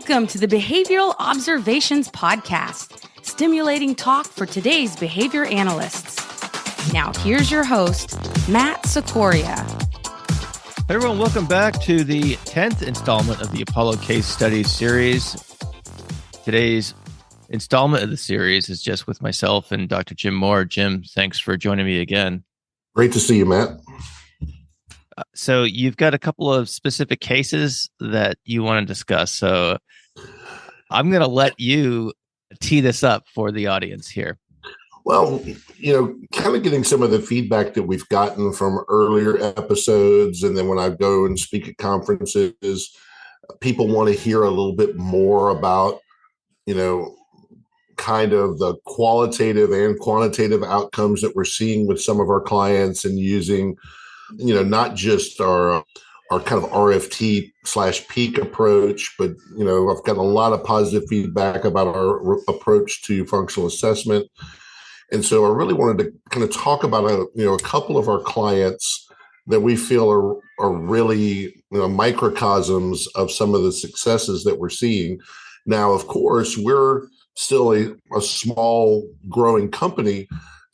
Welcome to the Behavioral Observations Podcast, stimulating talk for today's behavior analysts. Now, here's your host, Matt Sikoria. Hey everyone, welcome back to the 10th installment of the Apollo Case Studies series. Today's installment of the series is just with myself and Dr. Jim Moore. Jim, thanks for joining me again. Great to see you, Matt. So you've got a couple of specific cases that you want to discuss. So I'm going to let you tee this up for the audience here. Well, kind of getting some of the feedback that we've gotten from earlier episodes, and then when I go and speak at conferences, people want to hear a little bit more about, kind of the qualitative and quantitative outcomes that we're seeing with some of our clients and using, not just our kind of RFT/peak approach, but, I've got a lot of positive feedback about our approach to functional assessment. And so I really wanted to kind of talk about a couple of our clients that we feel are really microcosms of some of the successes that we're seeing. Now, of course, we're still a small growing company,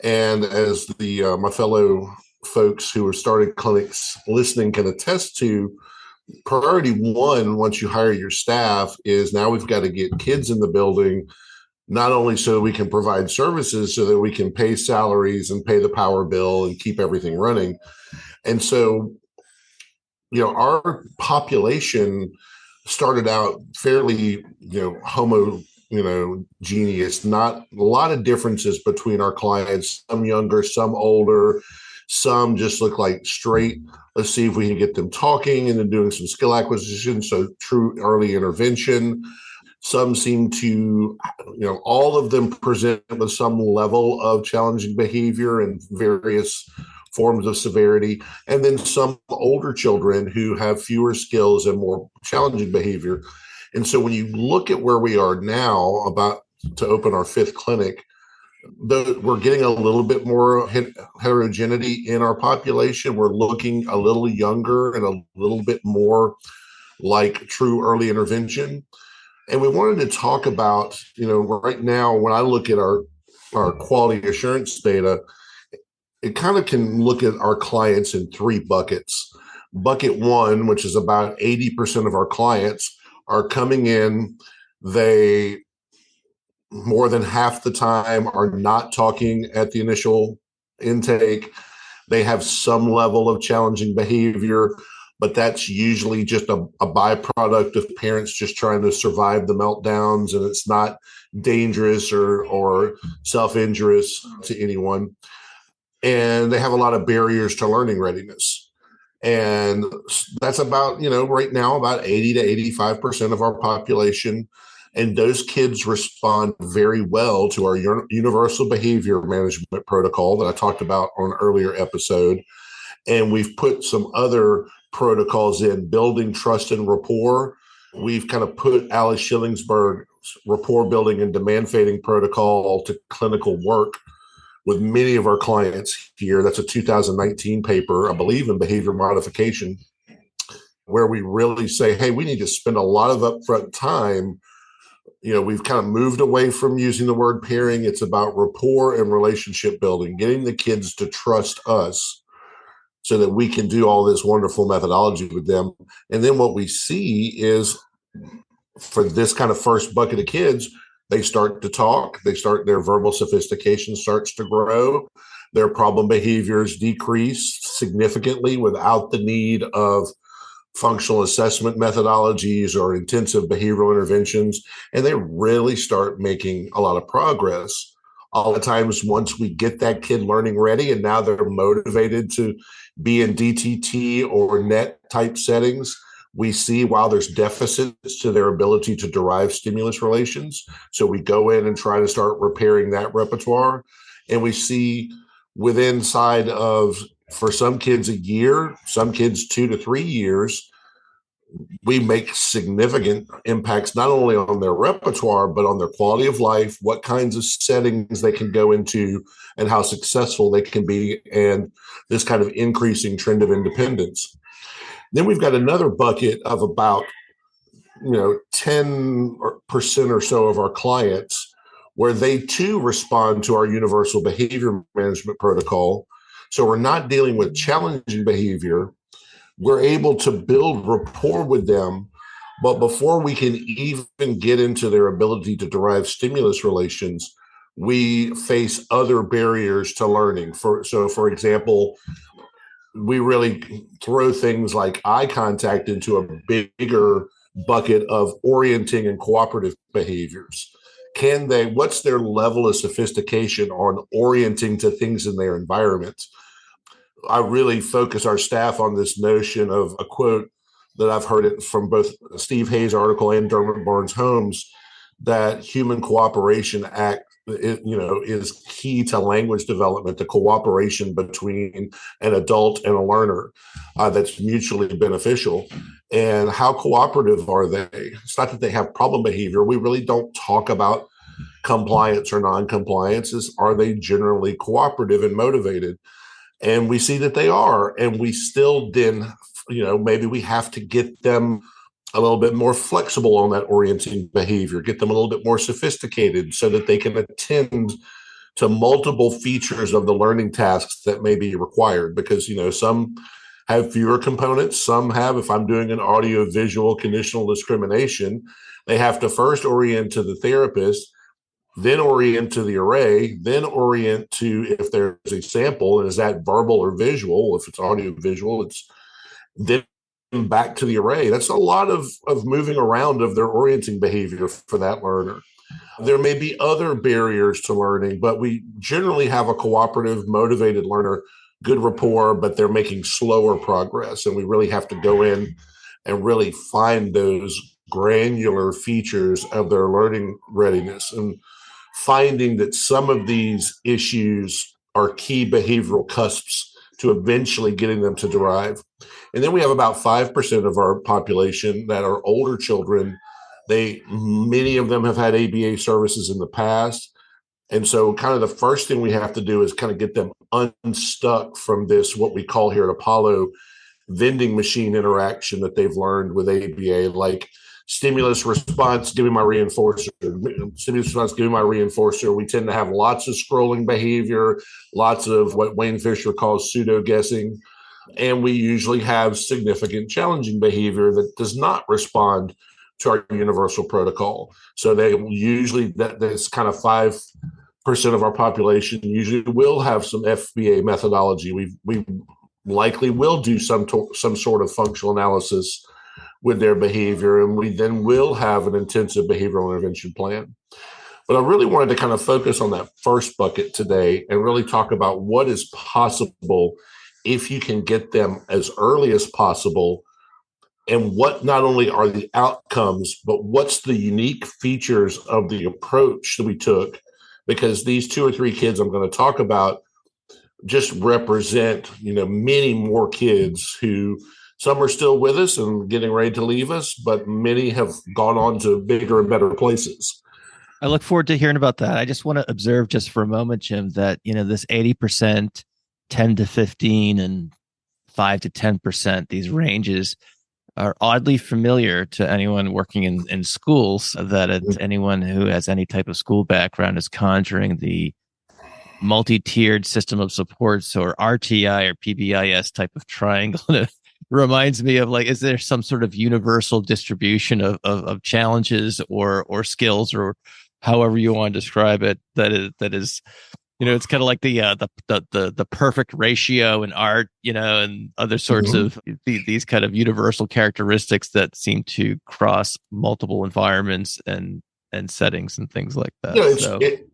and as my fellow folks who are starting clinics listening can attest to, priority one, once you hire your staff, is now we've got to get kids in the building, not only so we can provide services, so that we can pay salaries and pay the power bill and keep everything running. And so, our population started out fairly, homogeneous, not a lot of differences between our clients, some younger, some older, some just look like straight, let's see if we can get them talking and then doing some skill acquisition, so true early intervention. Some seem to, all of them present with some level of challenging behavior and various forms of severity. And then some older children who have fewer skills and more challenging behavior. And so when you look at where we are now, about to open our fifth clinic, we're getting a little bit more heterogeneity in our population. We're looking a little younger and a little bit more like true early intervention. And we wanted to talk about, right now, when I look at our quality assurance data, it kind of can look at our clients in three buckets. Bucket one, which is about 80% of our clients, are coming in. They, more than half the time, are not talking at the initial intake. They have some level of challenging behavior, but that's usually just a byproduct of parents just trying to survive the meltdowns, and it's not dangerous or self-injurious to anyone. And they have a lot of barriers to learning readiness. And that's about, right now, about 80 to 85% of our population. And those kids respond very well to our universal behavior management protocol that I talked about on an earlier episode. And we've put some other protocols in, building trust and rapport. We've kind of put Alice Shillingsburg's rapport building and demand fading protocol to clinical work with many of our clients here. That's a 2019 paper, I believe, in behavior modification, where we really say, hey, we need to spend a lot of upfront time. We've kind of moved away from using the word pairing. It's about rapport and relationship building, getting the kids to trust us so that we can do all this wonderful methodology with them. And then what we see is, for this kind of first bucket of kids, they start to talk. Their verbal sophistication starts to grow. Their problem behaviors decrease significantly without the need of functional assessment methodologies or intensive behavioral interventions. And they really start making a lot of progress. A lot of times, once we get that kid learning ready and now they're motivated to be in DTT or NET type settings, we see, while there's deficits to their ability to derive stimulus relations. So we go in and try to start repairing that repertoire. And we see inside of, for some kids, a year, some kids 2 to 3 years, we make significant impacts, not only on their repertoire, but on their quality of life, what kinds of settings they can go into, and how successful they can be, and this kind of increasing trend of independence. Then we've got another bucket of about 10% or so of our clients where they too respond to our universal behavior management protocol. So we're not dealing with challenging behavior. We're able to build rapport with them. But before we can even get into their ability to derive stimulus relations, we face other barriers to learning. For example, we really throw things like eye contact into a bigger bucket of orienting and cooperative behaviors. What's their level of sophistication on orienting to things in their environment? I really focus our staff on this notion of a quote that I've heard it from both Steve Hayes' article and Dermot Barnes Holmes, that human cooperation is key to language development, the cooperation between an adult and a learner that's mutually beneficial. And how cooperative are they? It's not that they have problem behavior. We really don't talk about compliance or non-compliance. Are they generally cooperative and motivated? And we see that they are. And we still then, maybe we have to get them a little bit more flexible on that orienting behavior, get them a little bit more sophisticated so that they can attend to multiple features of the learning tasks that may be required. Because, some have fewer components. Some have, if I'm doing an audio visual conditional discrimination, they have to first orient to the therapist, then orient to the array, then orient to if there's a sample, and is that verbal or visual? If it's audio visual, it's then back to the array. That's a lot of moving around of their orienting behavior for that learner. There may be other barriers to learning, but we generally have a cooperative, motivated learner, good rapport, but they're making slower progress. And we really have to go in and really find those granular features of their learning readiness, and finding that some of these issues are key behavioral cusps to eventually getting them to derive. And then we have about 5% of our population that are older children. Many of them have had ABA services in the past. And so kind of the first thing we have to do is kind of get them unstuck from this, what we call here at Apollo, vending machine interaction that they've learned with ABA, like stimulus response, give me my reinforcer. Stimulus response, give me my reinforcer. We tend to have lots of scrolling behavior, lots of what Wayne Fisher calls pseudo guessing. And we usually have significant challenging behavior that does not respond to our universal protocol. So they usually, that's kind of 5% of our population usually will have some FBA methodology. We likely will do some sort of functional analysis with their behavior, and we then will have an intensive behavioral intervention plan. But I really wanted to kind of focus on that first bucket today and really talk about what is possible if you can get them as early as possible, and what not only are the outcomes, but what's the unique features of the approach that we took, because these 2 or 3 kids I'm going to talk about just represent, many more kids who, some are still with us and getting ready to leave us, but many have gone on to bigger and better places. I look forward to hearing about that. I just want to observe just for a moment, Jim, that, this 80%, 10 to 15 and 5 to 10%, these ranges are oddly familiar to anyone working in schools, that anyone who has any type of school background is conjuring the multi-tiered system of supports, or RTI or PBIS type of triangle. It reminds me of, like, is there some sort of universal distribution of challenges or skills, or however you want to describe it, that is it's kind of like the perfect ratio in art, and other sorts of these kind of universal characteristics that seem to cross multiple environments and settings and things like that.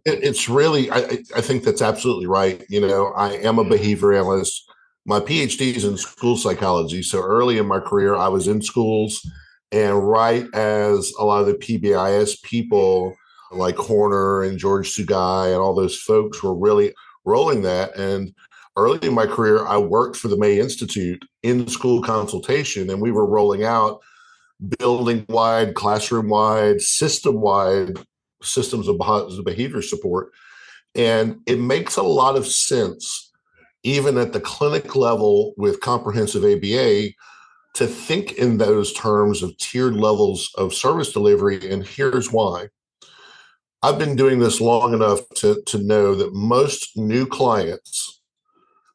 It's really, I think that's absolutely right. I am a behavior analyst. My PhD is in school psychology. So early in my career, I was in schools, and right as a lot of the PBIS people like Horner and George Sugai and all those folks were really rolling that. And early in my career, I worked for the May Institute in school consultation, and we were rolling out building-wide, classroom-wide, system-wide systems of behavior support. And it makes a lot of sense, even at the clinic level with comprehensive ABA, to think in those terms of tiered levels of service delivery, and here's why. I've been doing this long enough to know that most new clients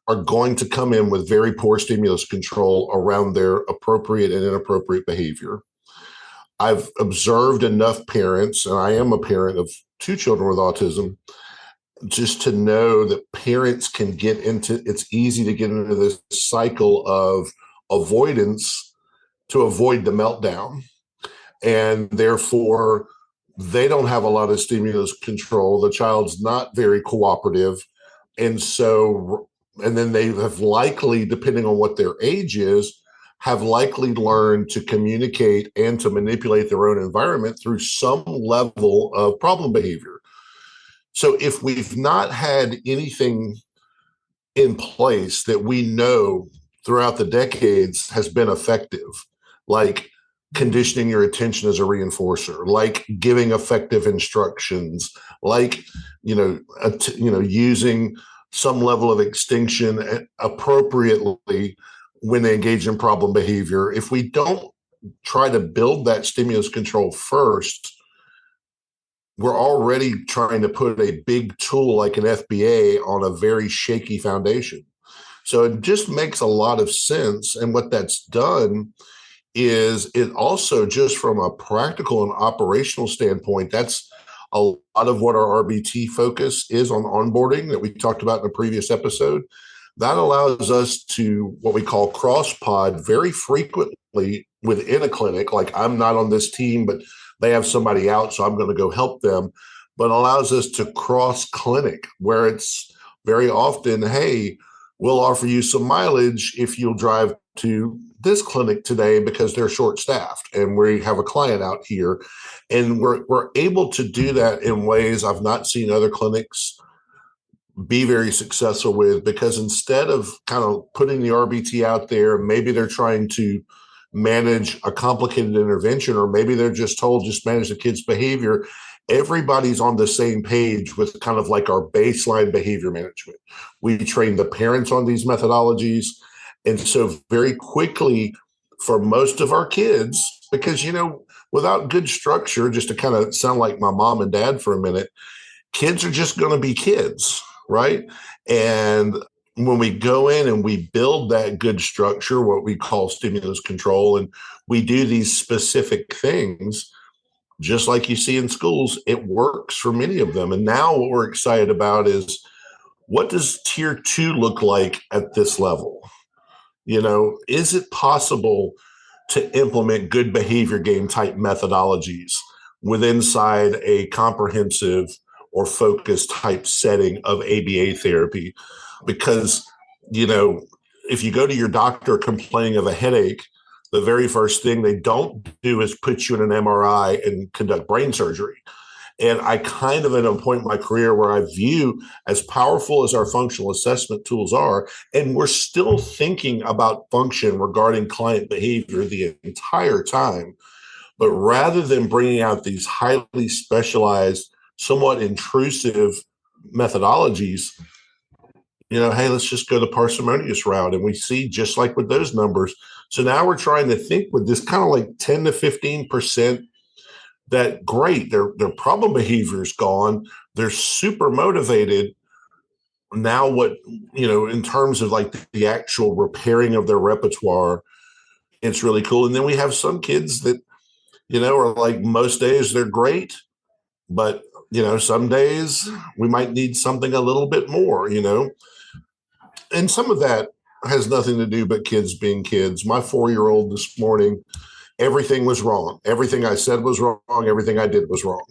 are going to come in with very poor stimulus control around their appropriate and inappropriate behavior. I've observed enough parents, and I am a parent of 2 children with autism, just to know that parents can get into, it's easy to get into this cycle of avoidance to avoid the meltdown. And therefore, they don't have a lot of stimulus control. The child's not very cooperative. And so, and then they have likely, depending on what their age is, have likely learned to communicate and to manipulate their own environment through some level of problem behavior. So if we've not had anything in place that we know throughout the decades has been effective, like conditioning your attention as a reinforcer, like giving effective instructions, like using some level of extinction appropriately when they engage in problem behavior. If we don't try to build that stimulus control first, we're already trying to put a big tool like an FBA on a very shaky foundation. So it just makes a lot of sense. And what that's done is it also, just from a practical and operational standpoint, that's a lot of what our RBT focus is on onboarding that we talked about in a previous episode. That allows us to what we call cross-pod very frequently within a clinic. Like, I'm not on this team, but they have somebody out, so I'm going to go help them. But allows us to cross-clinic, where it's very often, hey, we'll offer you some mileage if you'll drive to this clinic today because they're short-staffed and we have a client out here. And we're able to do that in ways I've not seen other clinics be very successful with, because instead of kind of putting the RBT out there, maybe they're trying to manage a complicated intervention, or maybe they're just told just manage the kid's behavior. Everybody's on the same page with kind of like our baseline behavior management. We train the parents on these methodologies. And so very quickly for most of our kids, because, without good structure, just to kind of sound like my mom and dad for a minute, kids are just going to be kids, right? And when we go in and we build that good structure, what we call stimulus control, and we do these specific things, just like you see in schools, it works for many of them. And now what we're excited about is, what does tier 2 look like at this level? Is it possible to implement good behavior game type methodologies inside a comprehensive or focused type setting of ABA therapy? Because, if you go to your doctor complaining of a headache, the very first thing they don't do is put you in an MRI and conduct brain surgery. And I kind of at a point in my career where I view, as powerful as our functional assessment tools are, and we're still thinking about function regarding client behavior the entire time, but rather than bringing out these highly specialized, somewhat intrusive methodologies, hey, let's just go the parsimonious route. And we see, just like with those numbers. So now we're trying to think with this kind of like 10 to 15%, that great, their problem behavior is gone. They're super motivated. Now what, in terms of like the actual repairing of their repertoire, it's really cool. And then we have some kids that, are like, most days they're great, but, some days we might need something a little bit more, And some of that has nothing to do but kids being kids. My 4-year-old this morning, everything was wrong. Everything I said was wrong. Everything I did was wrong.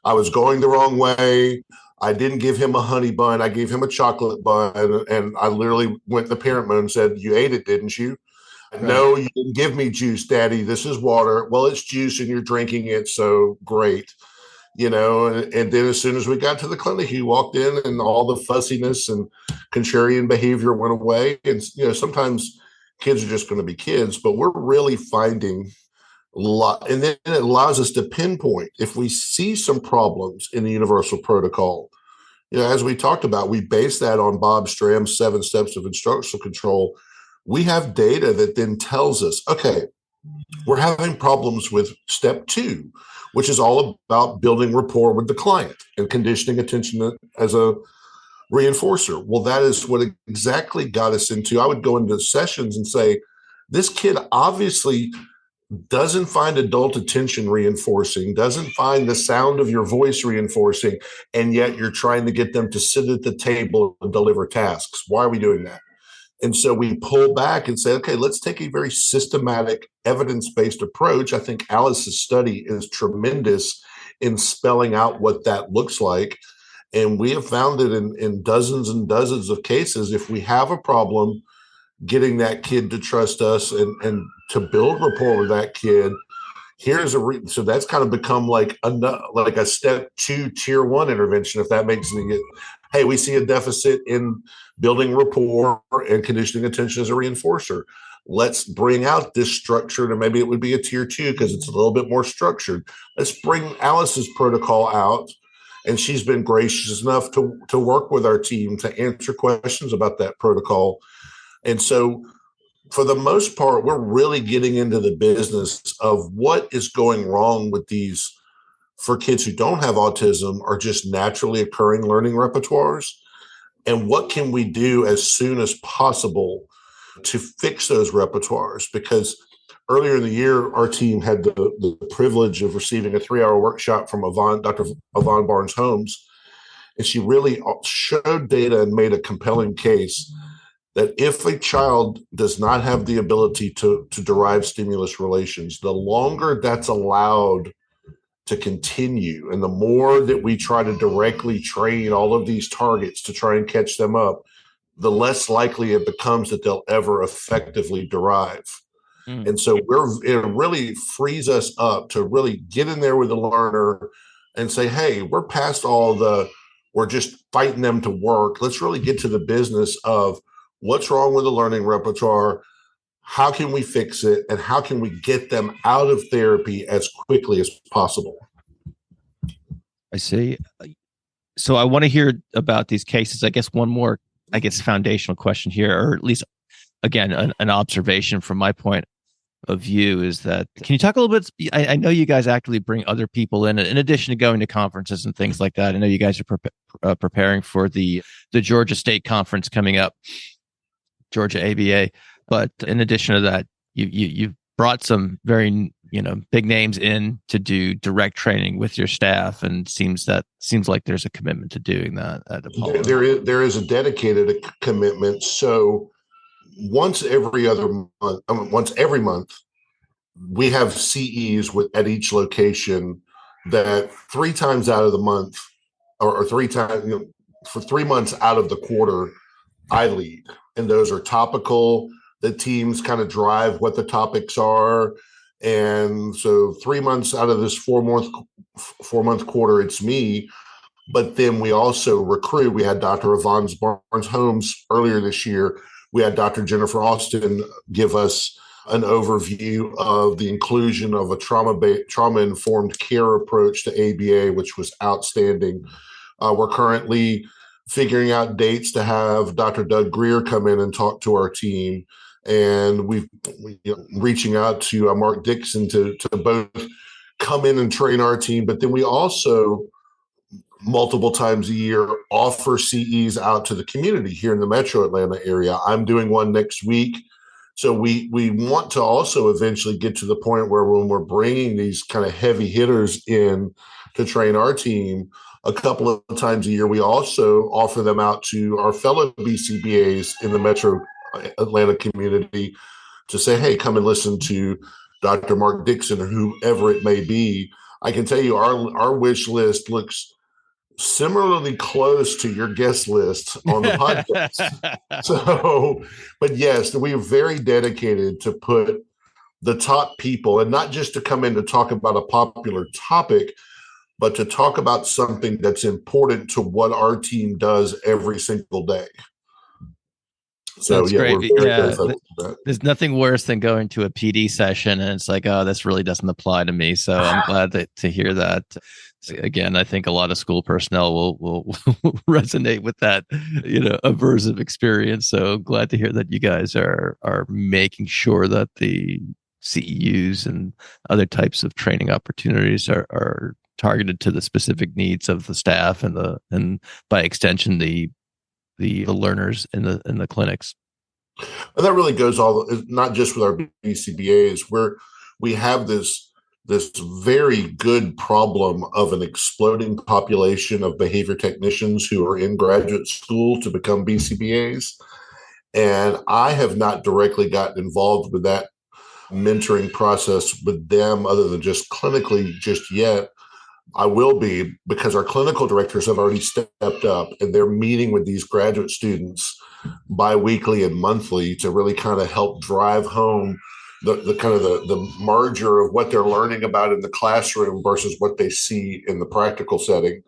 I was going the wrong way. I didn't give him a honey bun. I gave him a chocolate bun. And I literally went to parent mode and said, "You ate it, didn't you?" Right. "No, you didn't give me juice, Daddy. This is water." "Well, it's juice and you're drinking it, so great." And then as soon as we got to the clinic, he walked in and all the fussiness and contrarian behavior went away. And, sometimes kids are just going to be kids, but we're really finding a lot. And then it allows us to pinpoint if we see some problems in the universal protocol. As we talked about, we base that on Bob Stram's 7 steps of instructional control, we have data that then tells us, okay, we're having problems with step 2, which is all about building rapport with the client and conditioning attention as a reinforcer. Well, that is what exactly got us into. I would go into sessions and say, this kid obviously doesn't find adult attention reinforcing, doesn't find the sound of your voice reinforcing, and yet you're trying to get them to sit at the table and deliver tasks. Why are we doing that? And so we pull back and say, okay, let's take a very systematic, evidence-based approach. I think Alice's study is tremendous in spelling out what that looks like. And we have found it in dozens and dozens of cases. If we have a problem getting that kid to trust us and to build rapport with that kid, here's so that's kind of become like a step 2 tier 1 intervention, if that makes any. Hey, we see a deficit in building rapport and conditioning attention as a reinforcer. Let's bring out this structure, and maybe it would be a tier 2 because it's a little bit more structured. Let's bring Alice's protocol out, and she's been gracious enough to work with our team to answer questions about that protocol. And so for the most part, we're really getting into the business of what is going wrong with these, for kids who don't have autism, or just naturally occurring learning repertoires, and what can we do as soon as possible to fix those repertoires. Because earlier in the year, our team had the privilege of receiving a 3-hour workshop from Dr. Yvonne Barnes-Holmes, and she really showed data and made a compelling case that if a child does not have the ability to derive stimulus relations, the longer that's allowed to continue, and the more that we try to directly train all of these targets to try and catch them up, the less likely it becomes that they'll ever effectively derive. And so it really frees us up to really get in there with the learner and say, hey, we're past we're just fighting them to work. Let's really get to the business of what's wrong with the learning repertoire, how can we fix it, and how can we get them out of therapy as quickly as possible. I see. So I want to hear about these cases. I guess one more, foundational question here, or at least, again, an observation from my point of view is that, can you talk a little bit? I know you guys actively bring other people in addition to going to conferences and things like that. I know you guys are preparing for the Georgia State Conference coming up, Georgia ABA. But in addition to that, you've brought some very big names in to do direct training with your staff, and seems like there's a commitment to doing that at Apollo. There is a dedicated commitment. So once every month, we have CEs at each location that 3 times out of the month, or 3 times, for 3 months out of the quarter, I lead. And those are topical. The teams kind of drive what the topics are. And so 3 months out of this 4-month quarter, it's me. But then we also recruit. We had Dr. Yvonne Barnes-Holmes earlier this year. We had Dr. Jennifer Austin give us an overview of the inclusion of a trauma-informed care approach to ABA, which was outstanding. We're currently figuring out dates to have Dr. Doug Greer come in and talk to our team. And we're reaching out to Mark Dixon to both come in and train our team. But then we also, multiple times a year, offer CEs out to the community here in the metro Atlanta area. I'm doing one next week. So we want to also eventually get to the point where, when we're bringing these kind of heavy hitters in to train our team a couple of times a year, we also offer them out to our fellow BCBAs in the metro Atlanta community to say, hey, come and listen to Dr. Mark Dixon or whoever it may be. I can tell you our wish list looks similarly close to your guest list on the podcast. So, but yes, we are very dedicated to put the top people, and not just to come in to talk about a popular topic, but to talk about something that's important to what our team does every single day. So that's great. we're very focused that. There's nothing worse than going to a PD session and it's like, oh, this really doesn't apply to me. So I'm glad to hear that. So again, I think a lot of school personnel will resonate with that, aversive experience. So glad to hear that you guys are making sure that the CEUs and other types of training opportunities are targeted to the specific needs of the staff and by extension the learners in the clinics. And that really goes not just with our BCBAs, where we have this very good problem of an exploding population of behavior technicians who are in graduate school to become BCBAs. And I have not directly gotten involved with that mentoring process with them other than just clinically just yet. I will be, because our clinical directors have already stepped up and they're meeting with these graduate students biweekly and monthly to really kind of help drive home the kind of the merger of what they're learning about in the classroom versus what they see in the practical setting,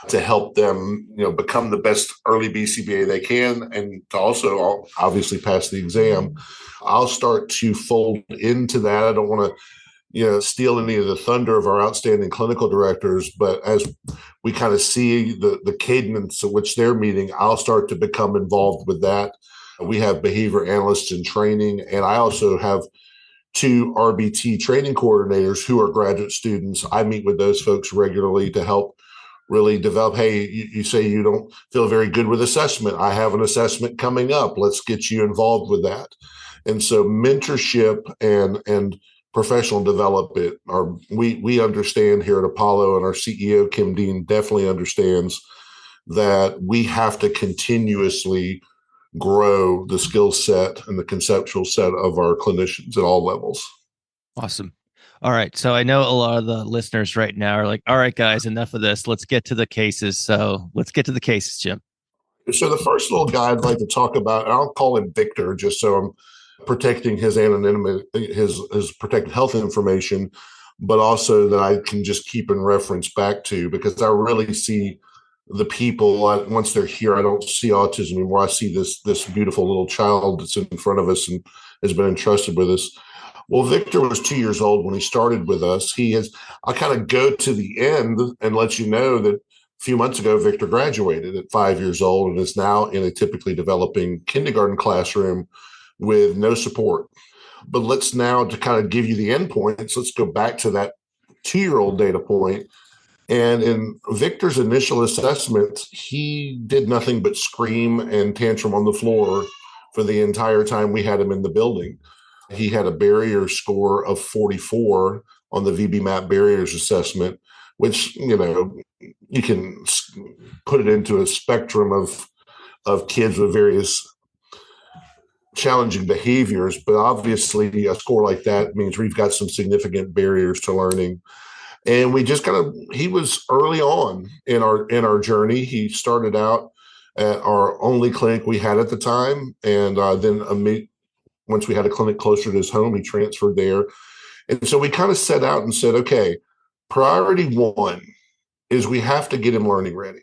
to help them, become the best early BCBA they can, and to also obviously pass the exam. I'll start to fold into that. I don't want to steal any of the thunder of our outstanding clinical directors, but as we kind of see the cadence at which they're meeting, I'll start to become involved with that. We have behavior analysts in training, and I also have 2 RBT training coordinators who are graduate students. I meet with those folks regularly to help really develop. Hey, you say you don't feel very good with assessment. I have an assessment coming up. Let's get you involved with that. And so mentorship and professional development we understand here at Apollo, and our CEO, Kim Dean, definitely understands that we have to continuously grow the skill set and the conceptual set of our clinicians at all levels. Awesome. All right. So I know a lot of the listeners right now are like, all right, guys, enough of this. Let's get to the cases. So let's get to the cases, Jim. So the first little guy I'd like to talk about, and I'll call him Victor, just so I'm protecting his anonymity, his protected health information, but also that I can just keep in reference back to, because I really see the people, once they're here, I don't see autism anymore. I see this beautiful little child that's in front of us and has been entrusted with us. Well, Victor was 2 years old when he started with us. I'll kind of go to the end and let you know that a few months ago, Victor graduated at 5 years old and is now in a typically developing kindergarten classroom with no support. But let's now, to kind of give you the endpoints, let's go back to that 2-year-old data point. And in Victor's initial assessment, he did nothing but scream and tantrum on the floor for the entire time we had him in the building. He had a barrier score of 44 on the VB-MAP barriers assessment, which, you can put it into a spectrum of kids with various challenging behaviors, but obviously a score like that means we've got some significant barriers to learning. And we just he was early on in our journey. He started out at our only clinic we had at the time, and then once we had a clinic closer to his home, he transferred there. And so we kind of set out and said, okay, priority 1 is we have to get him learning ready.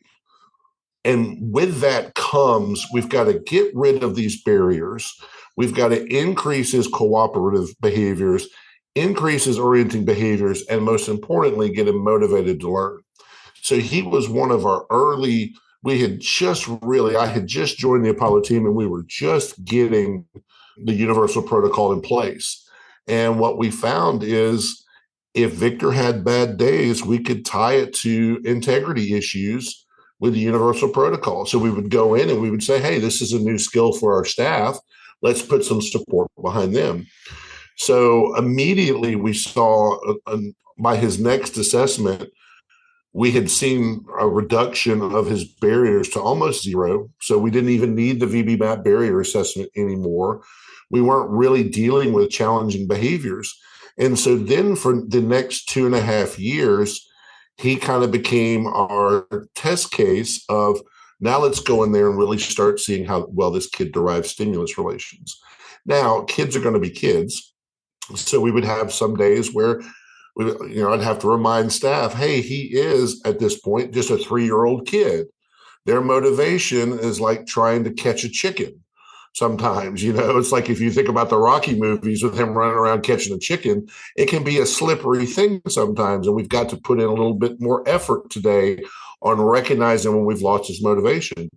And with that comes, we've got to get rid of these barriers. We've got to increase his cooperative behaviors, increase his orienting behaviors, and most importantly, get him motivated to learn. So he was one of our early, I had just joined the Apollo team and we were just getting the universal protocol in place. And what we found is if Victor had bad days, we could tie it to integrity issues with the universal protocol. So we would go in and we would say, hey, this is a new skill for our staff. Let's put some support behind them. So immediately we saw by his next assessment, we had seen a reduction of his barriers to almost 0. So we didn't even need the VB-MAP barrier assessment anymore. We weren't really dealing with challenging behaviors. And so then for the next 2.5 years, he kind of became our test case of, now let's go in there and really start seeing how well this kid derives stimulus relations. Now, kids are going to be kids. So we would have some days where I'd have to remind staff, hey, he is at this point just a 3-year-old kid. Their motivation is like trying to catch a chicken. sometimes. It's like if you think about the Rocky movies with him running around catching a chicken, it can be a slippery thing sometimes. And we've got to put in a little bit more effort today on recognizing when we've lost his motivation.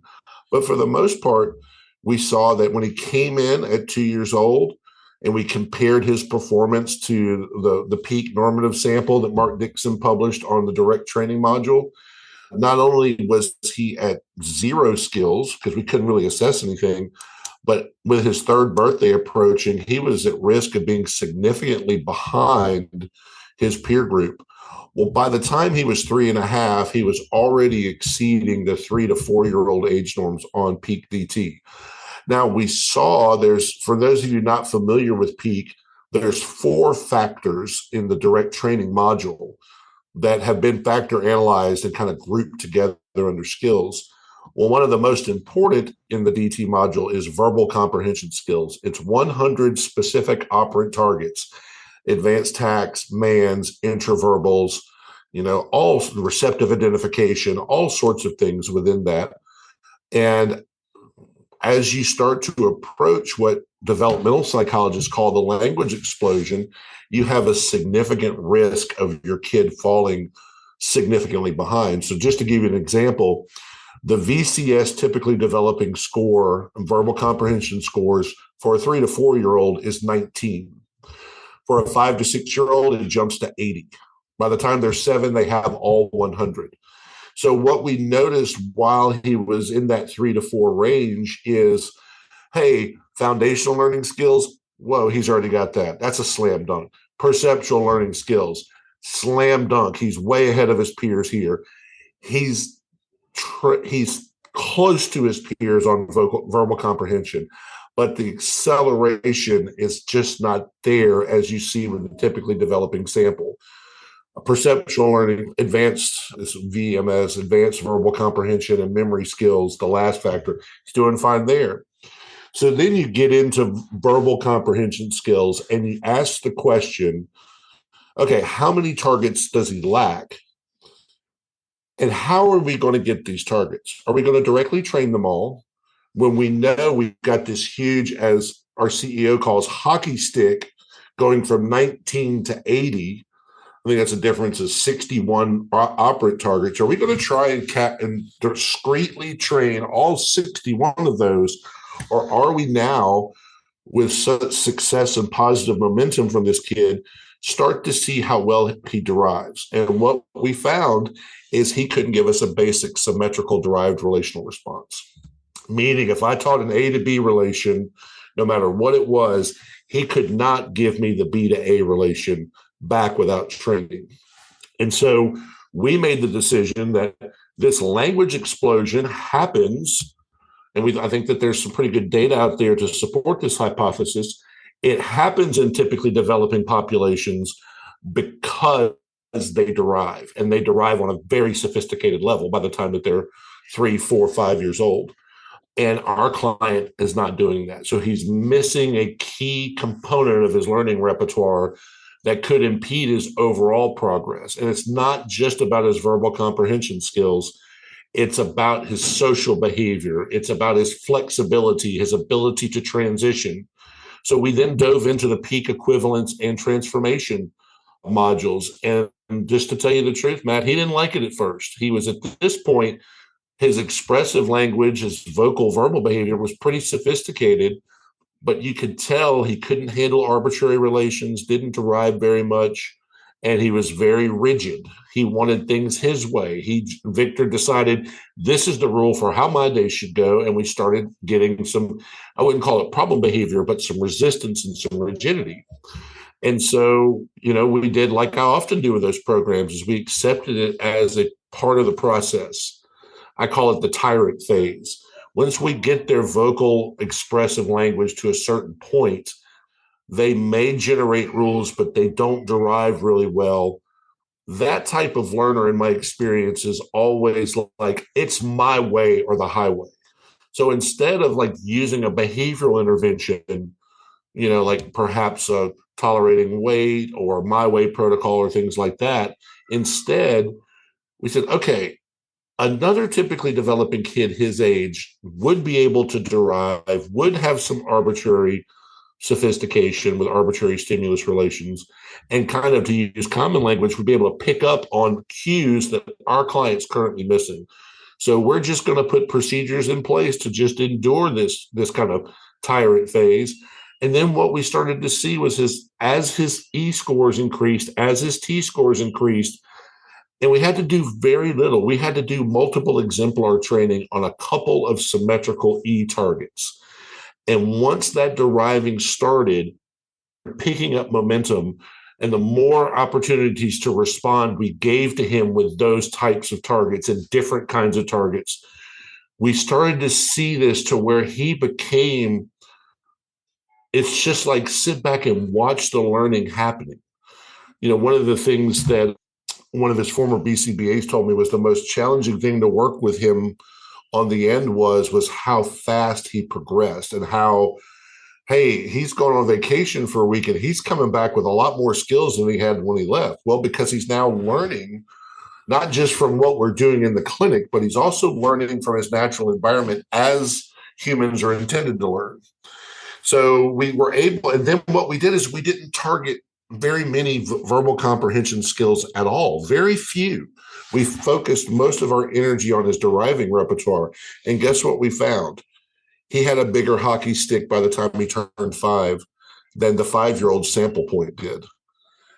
But for the most part, we saw that when he came in at 2 years old and we compared his performance to the peak normative sample that Mark Dixon published on the direct training module, not only was he at zero skills because we couldn't really assess anything, but with his third birthday approaching, he was at risk of being significantly behind his peer group. Well, by the time he was 3.5, he was already exceeding the 3 to 4-year-old age norms on peak DT. Now, we saw for those of you not familiar with peak, there's 4 factors in the direct training module that have been factor analyzed and kind of grouped together under skills. Well, one of the most important in the DT module is verbal comprehension skills. It's 100 specific operant targets, advanced tax, MANs, intraverbals, all receptive identification, all sorts of things within that. And as you start to approach what developmental psychologists call the language explosion, you have a significant risk of your kid falling significantly behind. So just to give you an example, the VCS typically developing score, verbal comprehension scores for a 3 to 4-year-old is 19. For a 5 to 6-year-old, it jumps to 80. By the time they're 7, they have all 100. So what we noticed while he was in that 3 to 4 range is, hey, foundational learning skills, whoa, he's already got that. That's a slam dunk. Perceptual learning skills, slam dunk. He's way ahead of his peers here. He's close to his peers on verbal comprehension, but the acceleration is just not there as you see with the typically developing sample. Perceptual learning, advanced VMS, advanced verbal comprehension and memory skills, the last factor, he's doing fine there. So then you get into verbal comprehension skills and you ask the question, okay, how many targets does he lack? And how are we going to get these targets? Are we going to directly train them all when we know we've got this huge, as our CEO calls, hockey stick going from 19 to 80? I think that's a difference of 61 operant targets. Are we going to try and discreetly train all 61 of those? Or are we now, with such success and positive momentum from this kid, start to see how well he derives? And what we found is he couldn't give us a basic symmetrical derived relational response. Meaning if I taught an A to B relation, no matter what it was, he could not give me the B to A relation back without training. And so we made the decision that this language explosion happens, and I think that there's some pretty good data out there to support this hypothesis. It happens in typically developing populations because they derive, and they derive on a very sophisticated level by the time that they're 3, 4, 5 years old. And our client is not doing that. So he's missing a key component of his learning repertoire that could impede his overall progress. And it's not just about his verbal comprehension skills. It's about his social behavior. It's about his flexibility, his ability to transition. So we then dove into the peak equivalence and transformation modules. And just to tell you the truth, Matt, he didn't like it at first. He was at this point, his expressive language, his vocal verbal behavior was pretty sophisticated, but you could tell he couldn't handle arbitrary relations, didn't derive very much, and he was very rigid. He wanted things his way. Victor decided this is the rule for how my day should go, and we started getting some, I wouldn't call it problem behavior, but some resistance and some rigidity. And so, we did like I often do with those programs, is we accepted it as a part of the process. I call it the tyrant phase. Once we get their vocal expressive language to a certain point, they may generate rules, but they don't derive really well. That type of learner, in my experience, is always like, it's my way or the highway. So instead of like using a behavioral intervention, like perhaps tolerating weight or my way protocol or things like that, instead we said, okay, Another typically developing kid his age would be able to derive, would have some arbitrary sophistication with arbitrary stimulus relations, and kind of, to use common language, would be able to pick up on cues that our client's currently missing. So we're just going to put procedures in place to just endure this kind of tyrant phase. And then what we started to see was as his E scores increased, as his T scores increased, and we had to do very little. We had to do multiple exemplar training on a couple of symmetrical E targets. And once that deriving started, picking up momentum, and the more opportunities to respond we gave to him with those types of targets and different kinds of targets, we started to see this to where he became, it's just like sit back and watch the learning happening. One of the things that one of his former BCBAs told me was the most challenging thing to work with him on the end was how fast he progressed, and how, hey, he's going on vacation for a week and he's coming back with a lot more skills than he had when he left. Well, because he's now learning not just from what we're doing in the clinic, but he's also learning from his natural environment as humans are intended to learn. So we were able, and then what we did is we didn't target very many verbal comprehension skills at all, very few. We focused most of our energy on his deriving repertoire. And guess what we found? He had a bigger hockey stick by the time he turned 5 than the 5-year-old sample point did.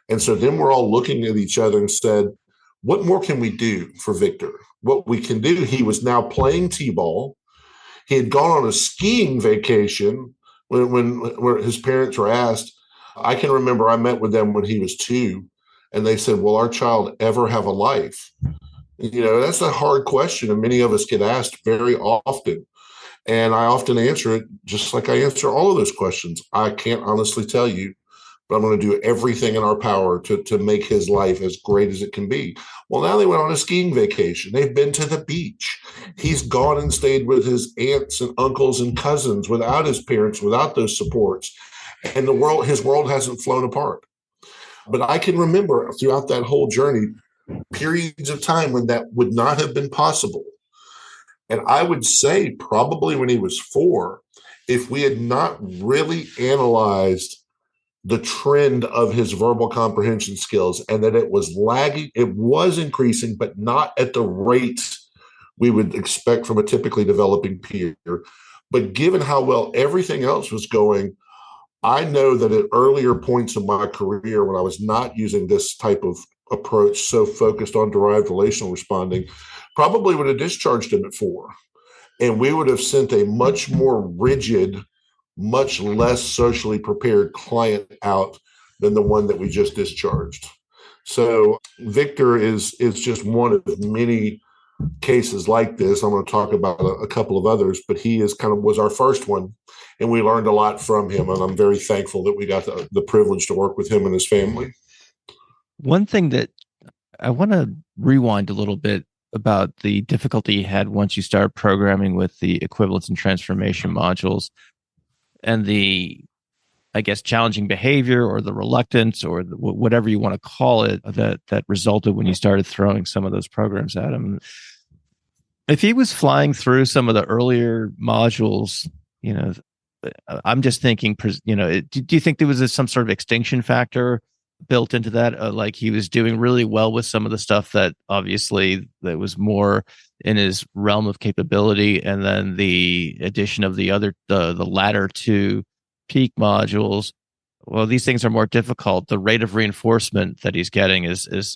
And so then we're all looking at each other and said, what more can we do for Victor? What we can do, he was now playing T-ball. He had gone on a skiing vacation when his parents were asked. I can remember I met with them when he was 2, and they said, will our child ever have a life? That's a hard question, and many of us get asked very often. And I often answer it just like I answer all of those questions. I can't honestly tell you, but I'm going to do everything in our power to make his life as great as it can be. Well, now they went on a skiing vacation. They've been to the beach. He's gone and stayed with his aunts and uncles and cousins without his parents, without those supports. And his world hasn't flown apart. But I can remember throughout that whole journey, periods of time when that would not have been possible. And I would say probably when he was 4, if we had not really analyzed the trend of his verbal comprehension skills and that it was lagging, it was increasing, but not at the rate we would expect from a typically developing peer. But given how well everything else was going, I know that at earlier points in my career, when I was not using this type of approach, so focused on derived relational responding, probably would have discharged him at 4. And we would have sent a much more rigid, much less socially prepared client out than the one that we just discharged. So Victor is just one of many cases like this. I'm going to talk about a couple of others, but he was our first one, and we learned a lot from him. And I'm very thankful that we got the privilege to work with him and his family. One thing that I want to rewind a little bit about the difficulty you had once you started programming with the equivalence and transformation modules, and the, I guess, challenging behavior or the reluctance or whatever you want to call it that resulted when you started throwing some of those programs at him. If he was flying through some of the earlier modules, I'm just thinking, do you think there was some sort of extinction factor built into that? Like he was doing really well with some of the stuff that obviously that was more in his realm of capability, and then the addition of the latter 2 peak modules, well, these things are more difficult. The rate of reinforcement that he's getting has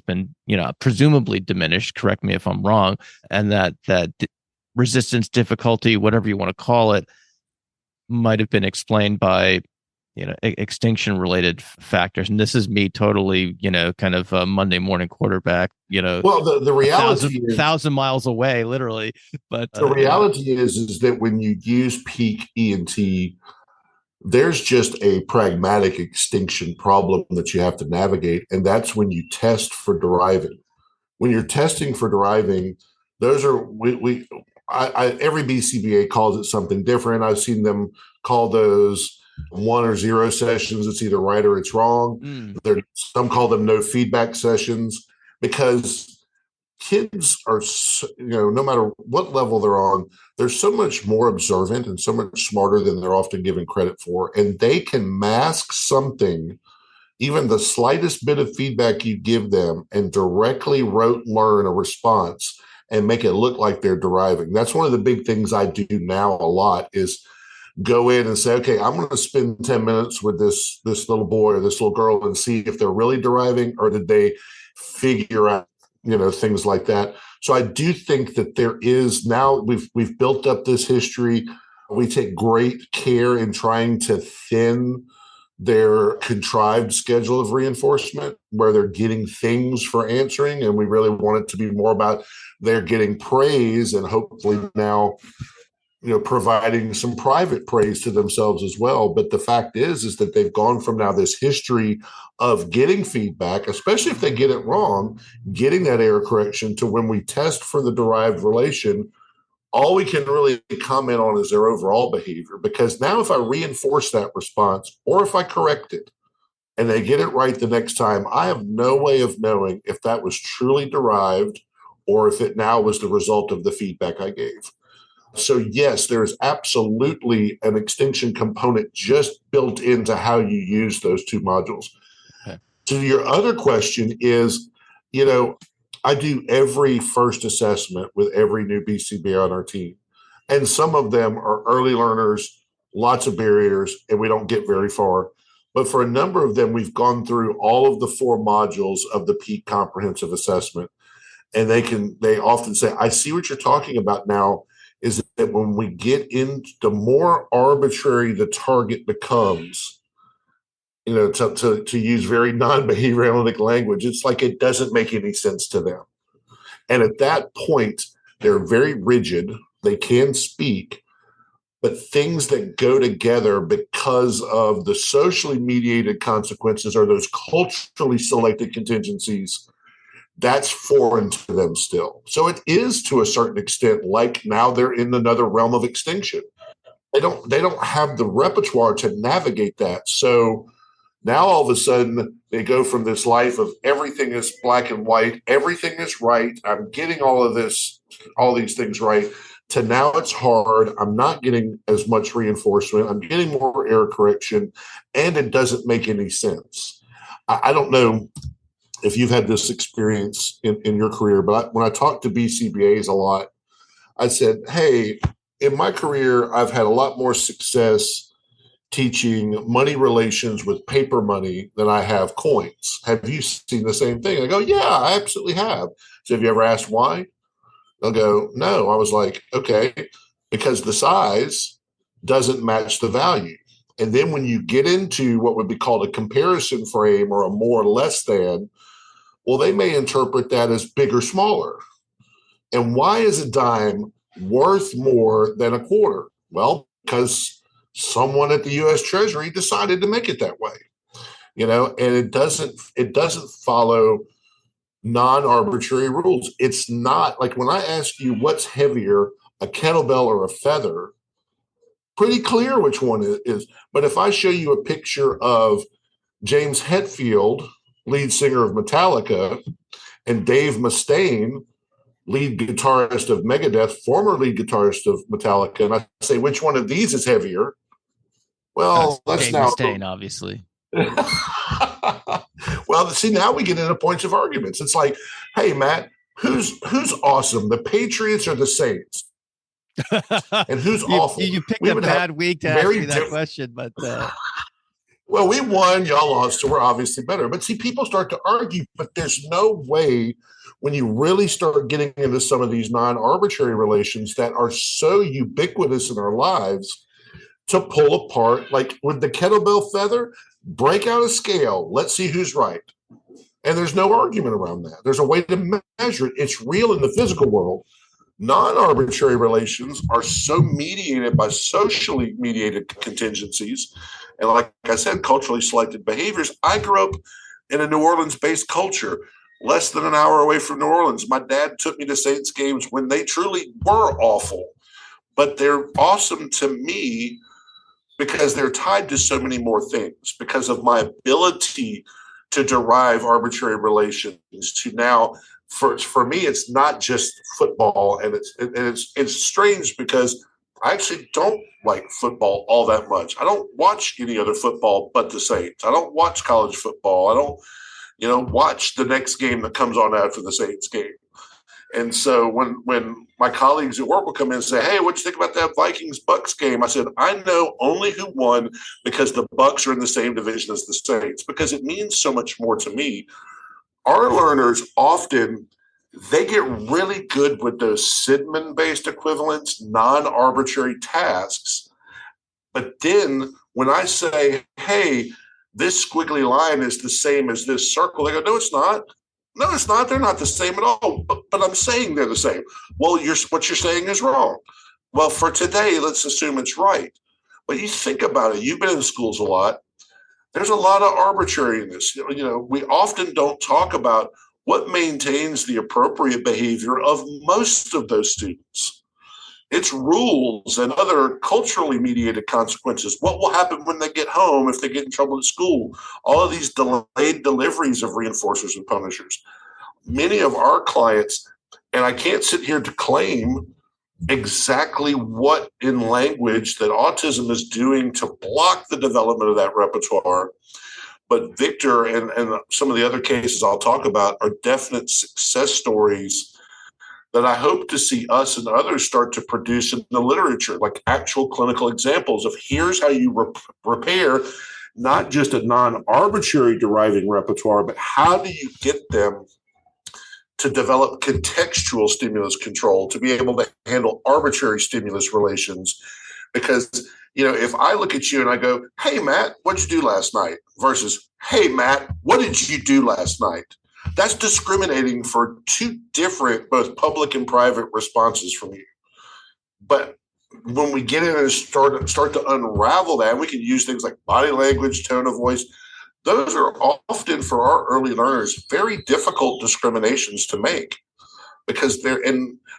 been, presumably diminished. Correct me if I'm wrong. And that resistance difficulty, whatever you want to call it, might have been explained by extinction related factors. And this is me totally, kind of a Monday morning quarterback, well, the reality is 1,000 miles away, literally. But the reality is that when you use peak ENT, there's just a pragmatic extinction problem that you have to navigate. And that's when you test for deriving. When you're testing for deriving, those are, every BCBA calls it something different. I've seen them call those 1 or 0 sessions. It's either right or it's wrong. Some call them no feedback sessions, because kids are, no matter what level they're on, they're so much more observant and so much smarter than they're often given credit for. And they can mask something, even the slightest bit of feedback you give them, and directly learn a response and make it look like they're deriving. That's one of the big things I do now a lot is go in and say, okay, I'm going to spend 10 minutes with this little boy or this little girl and see if they're really deriving or did they figure out, things like that. So I do think that there is now we've built up this history. We take great care in trying to thin their contrived schedule of reinforcement where they're getting things for answering. And we really want it to be more about they're getting praise and hopefully now, providing some private praise to themselves as well. But the fact is that they've gone from now this history of getting feedback, especially if they get it wrong, getting that error correction, to when we test for the derived relation, all we can really comment on is their overall behavior. Because now if I reinforce that response or if I correct it and they get it right the next time, I have no way of knowing if that was truly derived or if it now was the result of the feedback I gave. So yes, there's absolutely an extinction component just built into how you use those two modules. Okay. So your other question is, I do every first assessment with every new BCBA on our team. And some of them are early learners, lots of barriers, and we don't get very far. But for a number of them, we've gone through all of the 4 modules of the P.I.D.E comprehensive assessment. And they often say, I see what you're talking about now, is that when we get into the more arbitrary the target becomes, to use very non-behavior analytic language, it's like it doesn't make any sense to them. And at that point, they're very rigid. They can speak, but things that go together because of the socially mediated consequences or those culturally selected contingencies, that's foreign to them still. So it is, to a certain extent, like now they're in another realm of extinction. They don't have the repertoire to navigate that. So now all of a sudden they go from this life of everything is black and white, everything is right, I'm getting all these things right, to now it's hard, I'm not getting as much reinforcement, I'm getting more error correction, and it doesn't make any sense. I don't know if you've had this experience in your career, but when I talk to BCBAs a lot, I said, hey, in my career, I've had a lot more success teaching money relations with paper money than I have coins. Have you seen the same thing? I go, yeah, I absolutely have. So have you ever asked why? They'll go, no. I was like, okay, because the size doesn't match the value. And then when you get into what would be called a comparison frame or a more or less than, well, they may interpret that as big or smaller. And why is a dime worth more than a quarter? Well, because someone at the U.S. Treasury decided to make it that way, and it doesn't follow non-arbitrary rules. It's not like when I ask you what's heavier, a kettlebell or a feather, pretty clear which one it is. But if I show you a picture of James Hetfield, lead singer of Metallica, and Dave Mustaine, lead guitarist of Megadeth, former lead guitarist of Metallica, and I say, which one of these is heavier? Well, that's Dave now Mustaine, obviously. Well, see, now we get into points of arguments. It's like, hey, Matt, who's awesome, the Patriots or the Saints? And who's awful? You picked a bad week to ask me that question, but well, we won, y'all lost, so we're obviously better. But see, people start to argue, but there's no way when you really start getting into some of these non-arbitrary relations that are so ubiquitous in our lives to pull apart, like with the kettlebell feather, break out a scale. Let's see who's right. And there's no argument around that. There's a way to measure it. It's real in the physical world. Non-arbitrary relations are so mediated by socially mediated contingencies. And like I said, culturally selected behaviors. I grew up in a New Orleans-based culture, less than an hour away from New Orleans. My dad took me to Saints games when they truly were awful. But they're awesome to me because they're tied to so many more things, because of my ability to derive arbitrary relations, to now for me, it's not just football, and it's strange because I actually don't like football all that much. I don't watch any other football but the Saints. I don't watch college football. I don't, watch the next game that comes on after the Saints game. And so when my colleagues at work will come in and say, "Hey, what'd you think about that Vikings-Bucks game?" I said, "I know only who won because the Bucks are in the same division as the Saints, because it means so much more to me." Our learners often, they get really good with those Sidman-based equivalents, non-arbitrary tasks. But then when I say, "Hey, this squiggly line is the same as this circle," they go, "No, it's not. No, it's not. They're not the same at all. But I'm saying they're the same." Well, what you're saying is wrong. Well, for today, let's assume it's right. But you think about it. You've been in schools a lot. There's a lot of arbitrariness. We often don't talk about what maintains the appropriate behavior of most of those students. It's rules and other culturally mediated consequences. What will happen when they get home if they get in trouble at school? All of these delayed deliveries of reinforcers and punishers. Many of our clients, and I can't sit here to claim exactly what in language that autism is doing to block the development of that repertoire, but Victor and some of the other cases I'll talk about are definite success stories that I hope to see us and others start to produce in the literature, like actual clinical examples of here's how you repair not just a non-arbitrary deriving repertoire, but how do you get them to develop contextual stimulus control, to be able to handle arbitrary stimulus relations. Because, if I look at you and I go, "Hey, Matt, what'd you do last night?" versus, "Hey, Matt, what did you do last night?" That's discriminating for two different, both public and private responses from you. But when we get in and start to unravel that, we can use things like body language, tone of voice. Those are often, for our early learners, very difficult discriminations to make, because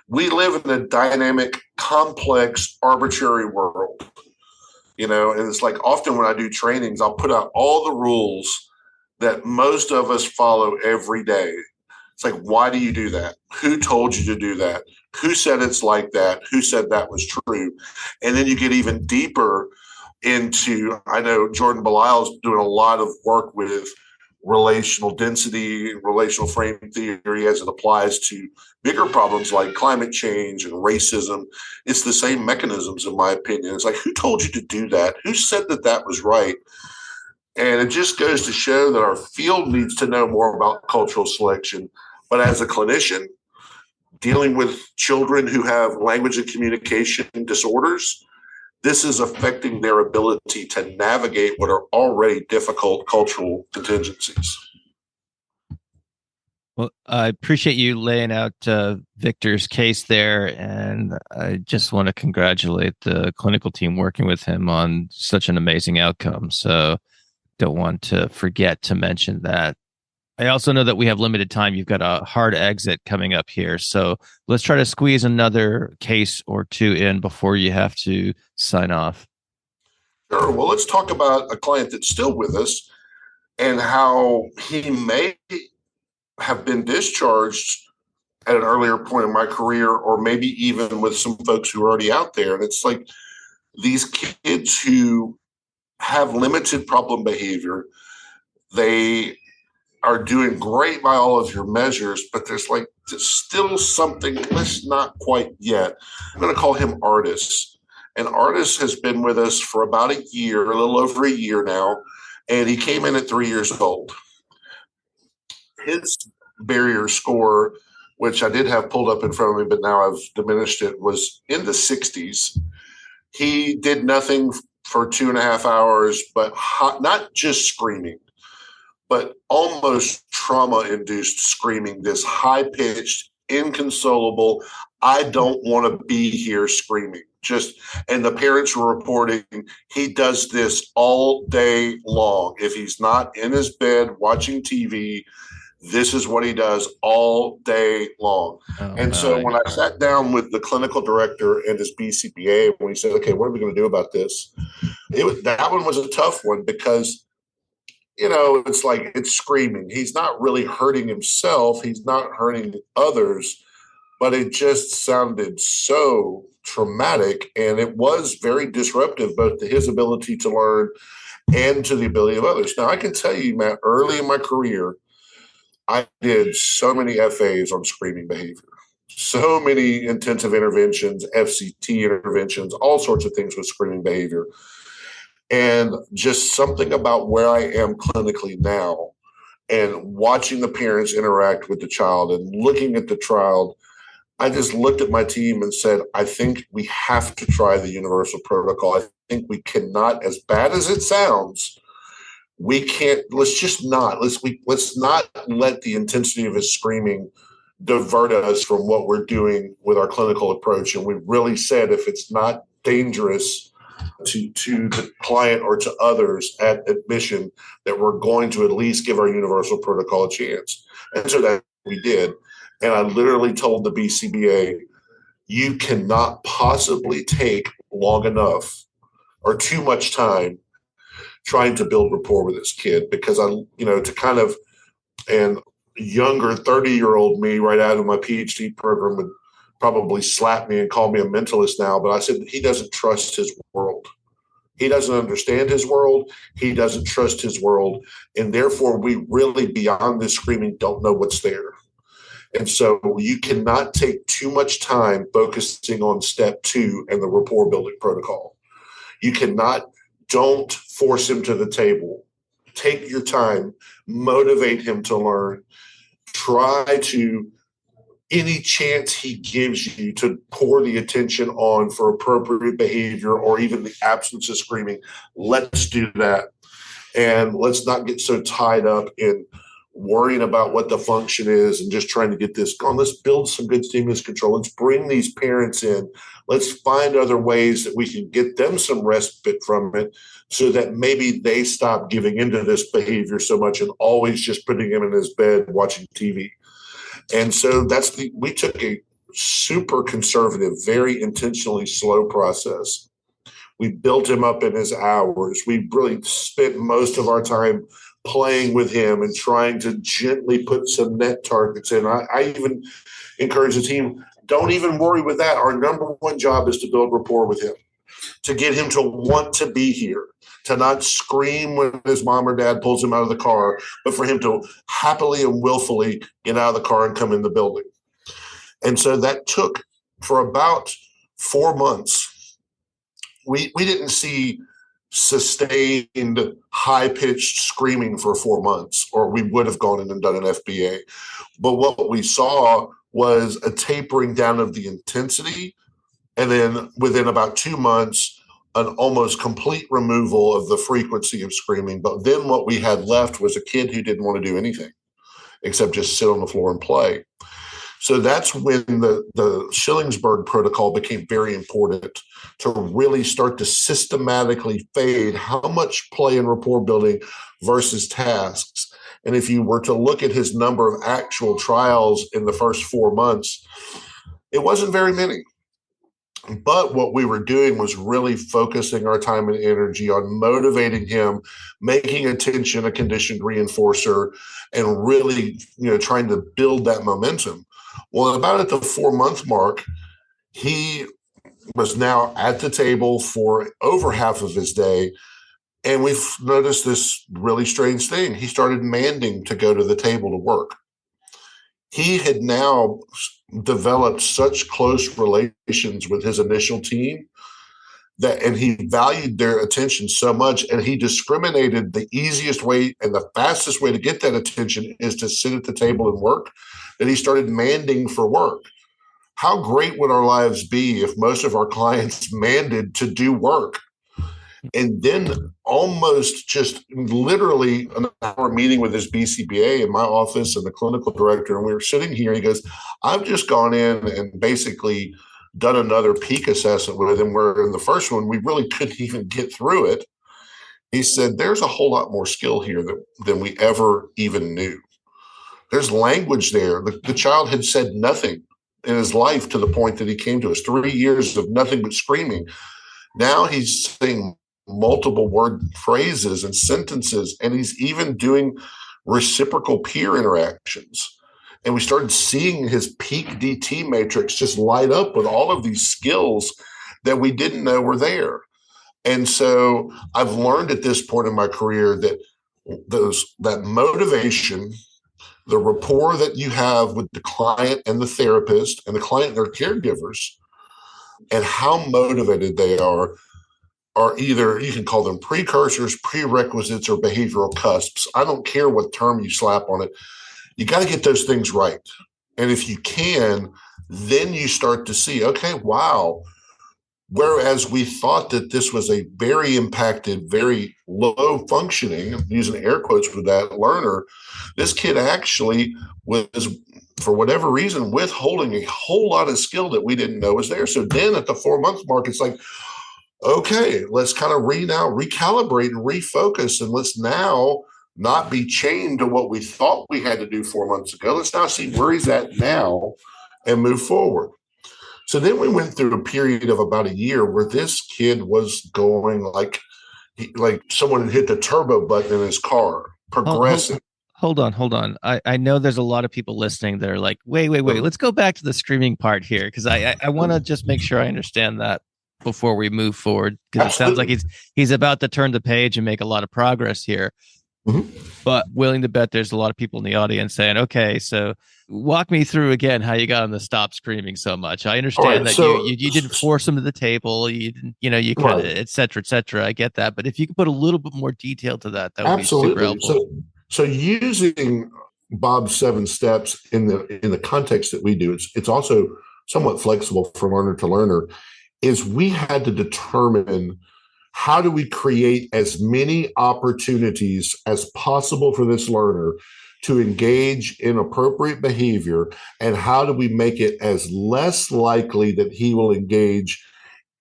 we live in a dynamic, complex, arbitrary world. And it's like often when I do trainings, I'll put out all the rules that most of us follow every day. It's like, why do you do that? Who told you to do that? Who said it's like that? Who said that was true? And then you get even deeper into, I know Jordan Belial's doing a lot of work with relational density, relational frame theory as it applies to bigger problems like climate change and racism. It's the same mechanisms, in my opinion. It's like, who told you to do that? Who said that that was right? And it just goes to show that our field needs to know more about cultural selection. But as a clinician, dealing with children who have language and communication disorders, this is affecting their ability to navigate what are already difficult cultural contingencies. Well, I appreciate you laying out Victor's case there, and I just want to congratulate the clinical team working with him on such an amazing outcome. So don't want to forget to mention that. I also know that we have limited time. You've got a hard exit coming up here. So let's try to squeeze another case or two in before you have to sign off. Sure. Well, let's talk about a client that's still with us and how he may have been discharged at an earlier point in my career, or maybe even with some folks who are already out there. And it's like these kids who have limited problem behavior, they are doing great by all of your measures, but there's still something that's not quite yet. I'm going to call him Artis. And Artis has been with us for about a year, a little over a year now, and he came in at 3 years old. His barrier score, which I did have pulled up in front of me, but now I've diminished it, was in the 60s. He did nothing for 2.5 hours, but not just screaming, but almost trauma-induced screaming, this high-pitched, inconsolable, I don't want to be here screaming. And the parents were reporting he does this all day long. If he's not in his bed watching TV, this is what he does all day long. So when I sat down with the clinical director and his BCPA, when he said, "Okay, what are we going to do about this?" That one was a tough one, because it's like it's screaming. He's not really hurting himself. He's not hurting others, but it just sounded so traumatic. And it was very disruptive, both to his ability to learn and to the ability of others. Now, I can tell you, Matt, early in my career, I did so many FAs on screaming behavior, so many intensive interventions, FCT interventions, all sorts of things with screaming behavior. And just something about where I am clinically now and watching the parents interact with the child and looking at the child, I just looked at my team and said, I think we have to try the universal protocol. I think we cannot, as bad as it sounds, we can't, let's not let the intensity of his screaming divert us from what we're doing with our clinical approach. And we really said, if it's not dangerous to the client or to others at admission, that we're going to at least give our universal protocol a chance. And so that we did. And I literally told the BCBA, you cannot possibly take long enough or too much time trying to build rapport with this kid, because to kind of, and younger 30-year-old me right out of my PhD program would probably slap me and call me a mentalist now. But I said, he doesn't trust his world. He doesn't understand his world. He doesn't trust his world. And therefore, we really, beyond this screaming, don't know what's there. And so you cannot take too much time focusing on step 2 and the rapport building protocol. You cannot, don't force him to the table. Take your time, motivate him to learn. Try to, any chance he gives you, to pour the attention on for appropriate behavior or even the absence of screaming. Let's do that. And let's not get so tied up in worrying about what the function is and just trying to get this going. Let's build some good stimulus control. Let's bring these parents in. Let's find other ways that we can get them some respite from it, so that maybe they stop giving into this behavior so much and always just putting him in his bed watching TV. And so we took a super conservative, very intentionally slow process. We built him up in his hours. We really spent most of our time playing with him and trying to gently put some net targets in. I even encourage the team, don't even worry with that. Our number one job is to build rapport with him, to get him to want to be here, to not scream when his mom or dad pulls him out of the car, but for him to happily and willfully get out of the car and come in the building. And so that took for about 4 months. We didn't see sustained high-pitched screaming for 4 months, or we would have gone in and done an FBA. But what we saw was a tapering down of the intensity, and then within about 2 months, an almost complete removal of the frequency of screaming. But then what we had left was a kid who didn't want to do anything except just sit on the floor and play. So that's when the Shillingsburg protocol became very important, to really start to systematically fade how much play and rapport building versus tasks. And if you were to look at his number of actual trials in the first 4 months, it wasn't very many. But what we were doing was really focusing our time and energy on motivating him, making attention a conditioned reinforcer, and really, trying to build that momentum. Well, about at the 4-month mark, he was now at the table for over half of his day. And we've noticed this really strange thing. He started demanding to go to the table to work. He had now developed such close relations with his initial team and he valued their attention so much, and he discriminated the easiest way and the fastest way to get that attention is to sit at the table and work, that he started manding for work. How great would our lives be if most of our clients mandated to do work? And then almost just literally an hour meeting with his BCBA in my office and the clinical director, and we were sitting here, he goes, I've just gone in and basically done another peak assessment with him, where in the first one, we really couldn't even get through it. He said, there's a whole lot more skill here than we ever even knew. There's language there. The child had said nothing in his life to the point that he came to us. 3 years of nothing but screaming. Now he's saying multiple word phrases and sentences, and he's even doing reciprocal peer interactions. And we started seeing his peak DT matrix just light up with all of these skills that we didn't know were there. And so I've learned at this point in my career that that motivation, the rapport that you have with the client and the therapist and the client and their caregivers, and how motivated they are either, you can call them precursors, prerequisites, or behavioral cusps. I don't care what term you slap on it. You got to get those things right. And if you can, then you start to see, okay, wow. Whereas we thought that this was a very impacted, very low functioning, using air quotes for that, learner, this kid actually was, for whatever reason, withholding a whole lot of skill that we didn't know was there. So then at the 4-month mark, it's like, okay, let's kind of recalibrate and refocus, and let's now not be chained to what we thought we had to do 4 months ago. Let's now see where he's at now and move forward. So then we went through a period of about a year where this kid was going like someone had hit the turbo button in his car, progressing. Hold on. I know there's a lot of people listening that are like, wait. Let's go back to the screaming part here, because I want to just make sure I understand that before we move forward, because it sounds like he's about to turn the page and make a lot of progress here. Mm-hmm. But willing to bet there's a lot of people in the audience saying, okay, so walk me through again how you got him to stop screaming so much. I understand that you didn't force him to the table, you didn't, you could, right, et cetera. I get that. But if you could put a little bit more detail to that, that would be super helpful. So using Bob's 7 steps in the context that we do, it's also somewhat flexible from learner to learner, is we had to determine, how do we create as many opportunities as possible for this learner to engage in appropriate behavior, and how do we make it as less likely that he will engage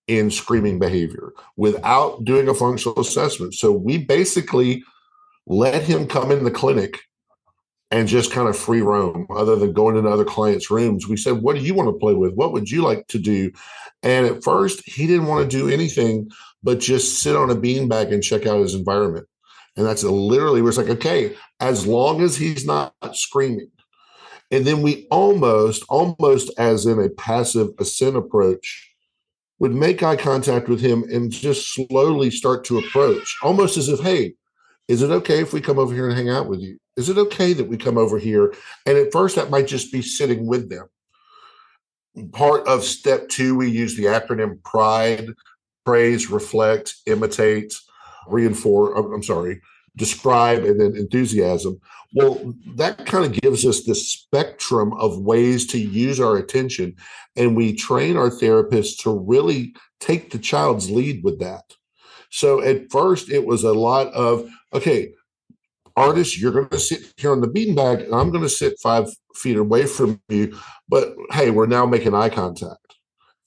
in screaming behavior without doing a functional assessment? So we basically let him come in the clinic and just kind of free roam, other than going into other clients' rooms. We said, what do you want to play with? What would you like to do? And at first, he didn't want to do anything but just sit on a beanbag and check out his environment. And that's literally where it's like, okay, as long as he's not screaming. And then we almost as in a passive assent approach, would make eye contact with him and just slowly start to approach, almost as if, hey, is it okay if we come over here and hang out with you? Is it okay that we come over here? And at first, that might just be sitting with them. Part of step 2, we use the acronym P.R.I.D.E, praise, reflect, imitate, describe, and then enthusiasm. Well, that kind of gives us this spectrum of ways to use our attention, and we train our therapists to really take the child's lead with that. So at first, it was a lot of, okay, artist, you're going to sit here on the beanbag, and I'm going to sit 5 feet away from you, but hey, we're now making eye contact.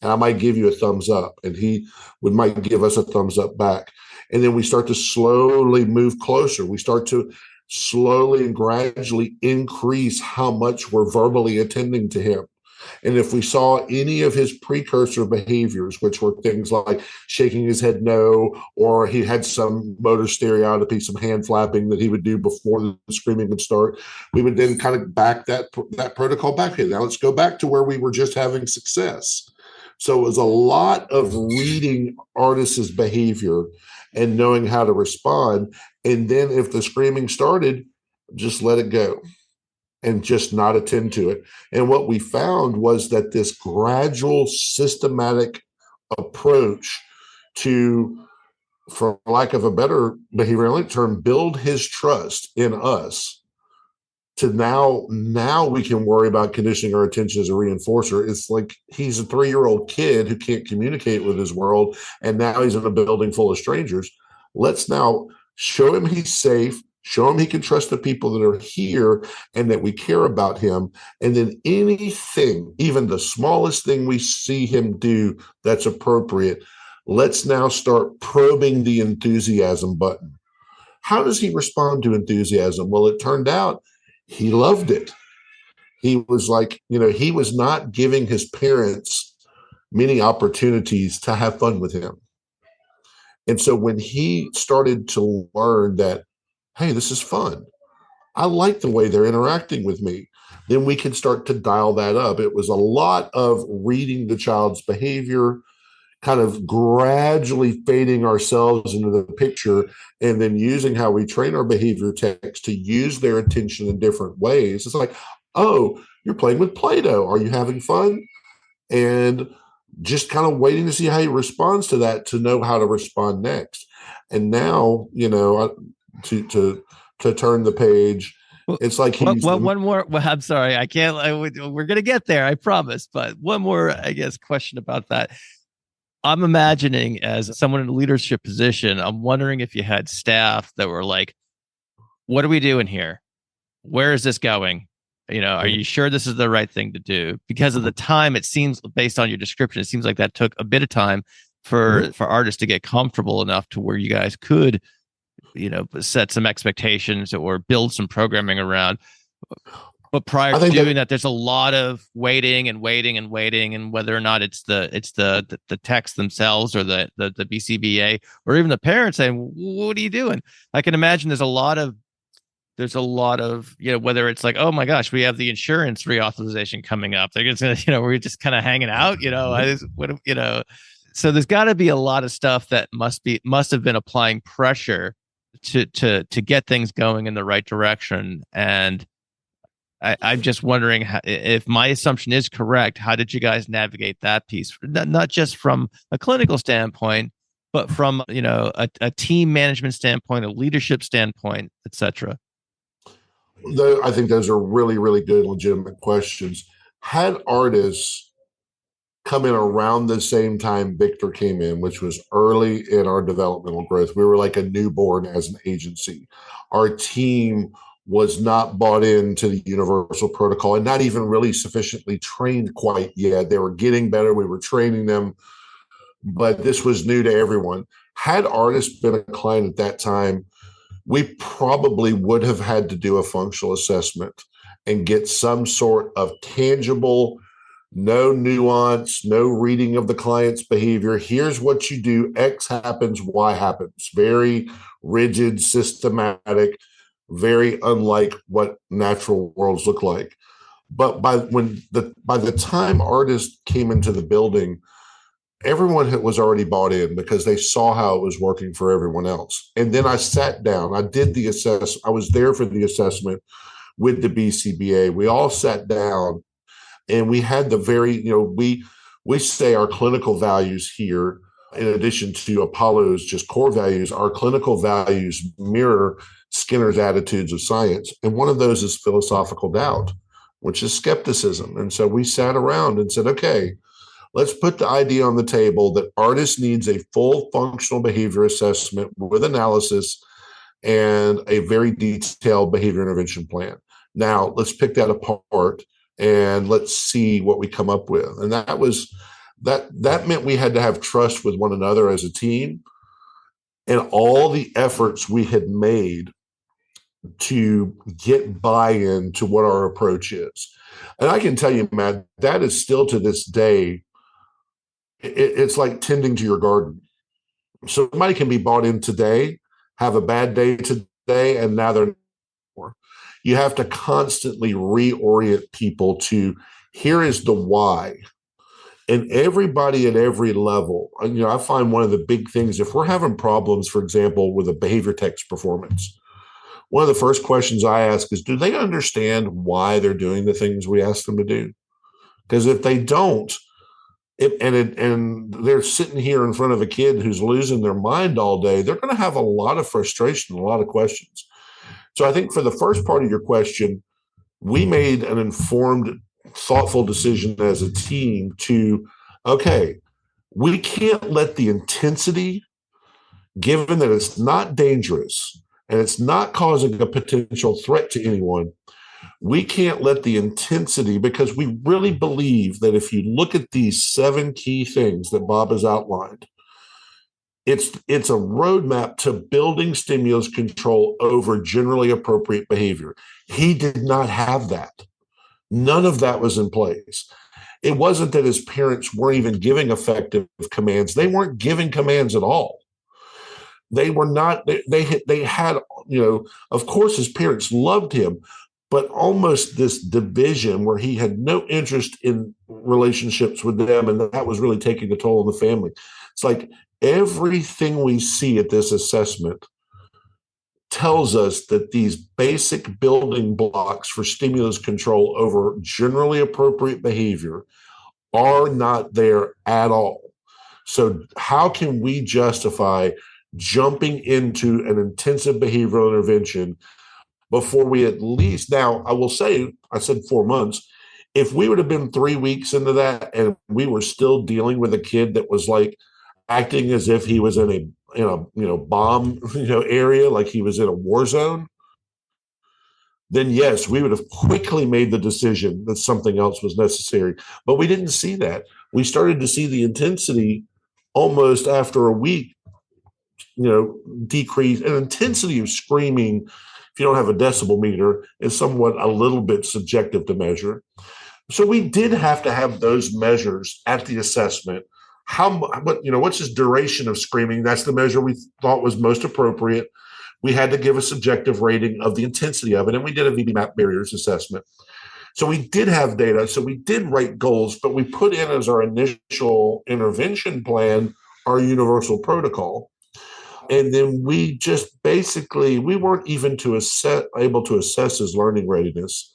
And I might give you a thumbs up, and he might give us a thumbs up back. And then we start to slowly move closer. We start to slowly and gradually increase how much we're verbally attending to him. And if we saw any of his precursor behaviors, which were things like shaking his head no, or he had some motor stereotypy, some hand flapping that he would do before the screaming would start, we would then kind of back that protocol back in. Now let's go back to where we were just having success. So it was a lot of reading artists' behavior and knowing how to respond. And then if the screaming started, just let it go and just not attend to it. And what we found was that this gradual, systematic approach to, for lack of a better behavioral term, build his trust in us, to now we can worry about conditioning our attention as a reinforcer. It's like he's a 3-year-old kid who can't communicate with his world, and now he's in a building full of strangers. Let's now show him he's safe, show him he can trust the people that are here and that we care about him. And then anything, even the smallest thing we see him do that's appropriate, let's now start probing the enthusiasm button. How does he respond to enthusiasm? Well, it turned out he loved it. He was like, he was not giving his parents many opportunities to have fun with him. And so when he started to learn that, hey, this is fun, I like the way they're interacting with me, then we can start to dial that up. It was a lot of reading the child's behavior, kind of gradually fading ourselves into the picture, and then using how we train our behavior techs to use their attention in different ways. It's like, oh, you're playing with Play-Doh. Are you having fun? And just kind of waiting to see how he responds to that, to know how to respond next. And now, to turn the page, it's like he's one more. Well, I'm sorry, I can't. We're gonna get there, I promise. But one more, I guess, question about that. I'm imagining, as someone in a leadership position, I'm wondering if you had staff that were like, "What are we doing here? Where is this going? Are you sure this is the right thing to do?" Because of the time, it seems, based on your description, it seems like that took a bit of time for artists to get comfortable enough to where you guys could, set some expectations or build some programming around. But prior to doing that, there's a lot of waiting, and whether or not it's the techs themselves or the BCBA or even the parents saying, "What are you doing?" I can imagine there's a lot of whether it's like, "Oh my gosh, we have the insurance reauthorization coming up. They're just gonna, we're just kind of hanging out, So there's got to be a lot of stuff that must have been applying pressure to get things going in the right direction. And I'm just wondering if my assumption is correct. How did you guys navigate that piece? Not just from a clinical standpoint, but from a team management standpoint, a leadership standpoint, etc. I think those are really, really good, legitimate questions. Had artists come in around the same time Victor came in, which was early in our developmental growth, we were like a newborn as an agency. Our team was not bought into the universal protocol and not even really sufficiently trained quite yet. They were getting better. We were training them, but this was new to everyone. Had artists been a client at that time, we probably would have had to do a functional assessment and get some sort of tangible, no nuance, no reading of the client's behavior. Here's what you do. X happens, Y happens. Very rigid, systematic, very unlike what natural worlds look like. But by the time artists came into the building, everyone was already bought in because they saw how it was working for everyone else. And then I sat down. I did the assess. I was there for the assessment with the BCBA. We all sat down, and we had the very, we say our clinical values here, in addition to Apollo's just core values, our clinical values mirror Skinner's attitudes of science. And one of those is philosophical doubt, which is skepticism. And so we sat around and said, okay, let's put the idea on the table that artist needs a full functional behavior assessment with analysis and a very detailed behavior intervention plan. Now, let's pick that apart and let's see what we come up with. And that meant we had to have trust with one another as a team, and all the efforts we had made to get buy-in to what our approach is. And I can tell you, Matt, that is still to this day, it's like tending to your garden. Somebody can be bought in today, have a bad day today, and now they're more. You have to constantly reorient people to, here is the why. And everybody at every level, I find one of the big things, if we're having problems, for example, with a behavior tech's performance, one of the first questions I ask is, do they understand why they're doing the things we ask them to do? Because if they don't, and they're sitting here in front of a kid who's losing their mind all day, they're going to have a lot of frustration, a lot of questions. So I think for the first part of your question, we made an informed, thoughtful decision as a team to, okay, we can't let the intensity, given that it's not dangerous and it's not causing a potential threat to anyone, we can't let the intensity, because we really believe that if you look at these 7 key things that Bob has outlined, it's a roadmap to building stimulus control over generally appropriate behavior. He did not have that. None of that was in place. It wasn't that his parents weren't even giving effective commands. They weren't giving commands at all. they were not, they had, of course his parents loved him, but almost this division where he had no interest in relationships with them. And that was really taking a toll on the family. It's like everything we see at this assessment tells us that these basic building blocks for stimulus control over generally appropriate behavior are not there at all. So how can we justify jumping into an intensive behavioral intervention before we at least, now I will say, I said 4 months, if we would have been 3 weeks into that and we were still dealing with a kid that was like acting as if he was in a bomb area, like he was in a war zone, then yes, we would have quickly made the decision that something else was necessary. But we didn't see that. We started to see the intensity almost after a week, decrease. And intensity of screaming, if you don't have a decibel meter, is somewhat a little bit subjective to measure. So we did have to have those measures at the assessment. What's his duration of screaming? That's the measure we thought was most appropriate. We had to give a subjective rating of the intensity of it, and we did a VB-MAP barriers assessment. So we did have data. So we did write goals, but we put in as our initial intervention plan our universal protocol. And then we just basically, we weren't even able to assess his learning readiness.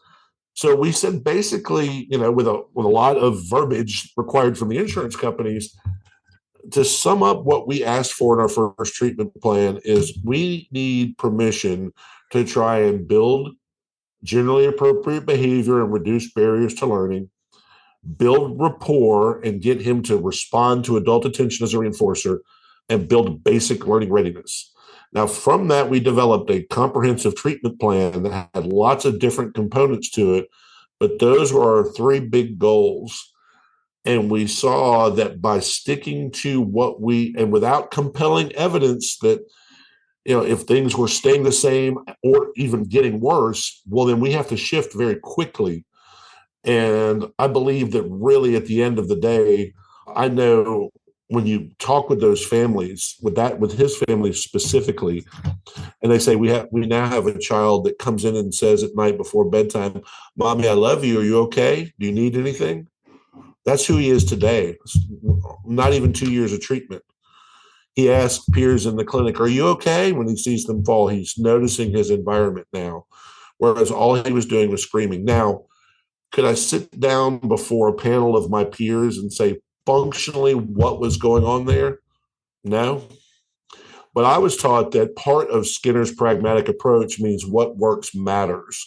So we said basically, with a lot of verbiage required from the insurance companies, to sum up what we asked for in our first treatment plan is we need permission to try and build generally appropriate behavior and reduce barriers to learning, build rapport and get him to respond to adult attention as a reinforcer, and build basic learning readiness. Now, from that, we developed a comprehensive treatment plan that had lots of different components to it, but those were our 3 big goals. And we saw that by sticking to and without compelling evidence that, if things were staying the same or even getting worse, well, then we have to shift very quickly. And I believe that really at the end of the day, I know when you talk with those families, with his family specifically, and they say, we now have a child that comes in and says at night before bedtime, "Mommy, I love you. Are you okay? Do you need anything?" That's who he is today. Not even 2 years of treatment. He asks peers in the clinic, "Are you okay?" When he sees them fall, he's noticing his environment now, whereas all he was doing was screaming. Now, could I sit down before a panel of my peers and say functionally what was going on there? No. But I was taught that part of Skinner's pragmatic approach means what works matters.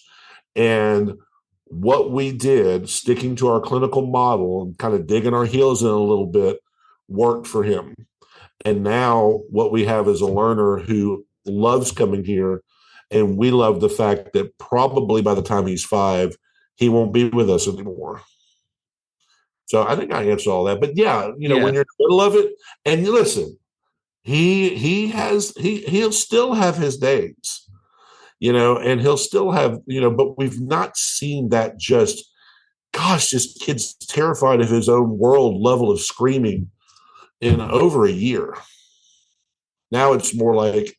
And what we did, sticking to our clinical model and kind of digging our heels in a little bit, worked for him. And now what we have is a learner who loves coming here. And we love the fact that probably by the time he's 5, he won't be with us anymore. So I think I answered all that. But yeah, when you're in the middle of it, and listen, he'll still have his days. And he'll still have, but we've not seen that just kid's terrified of his own world level of screaming in over a year. Now it's more like,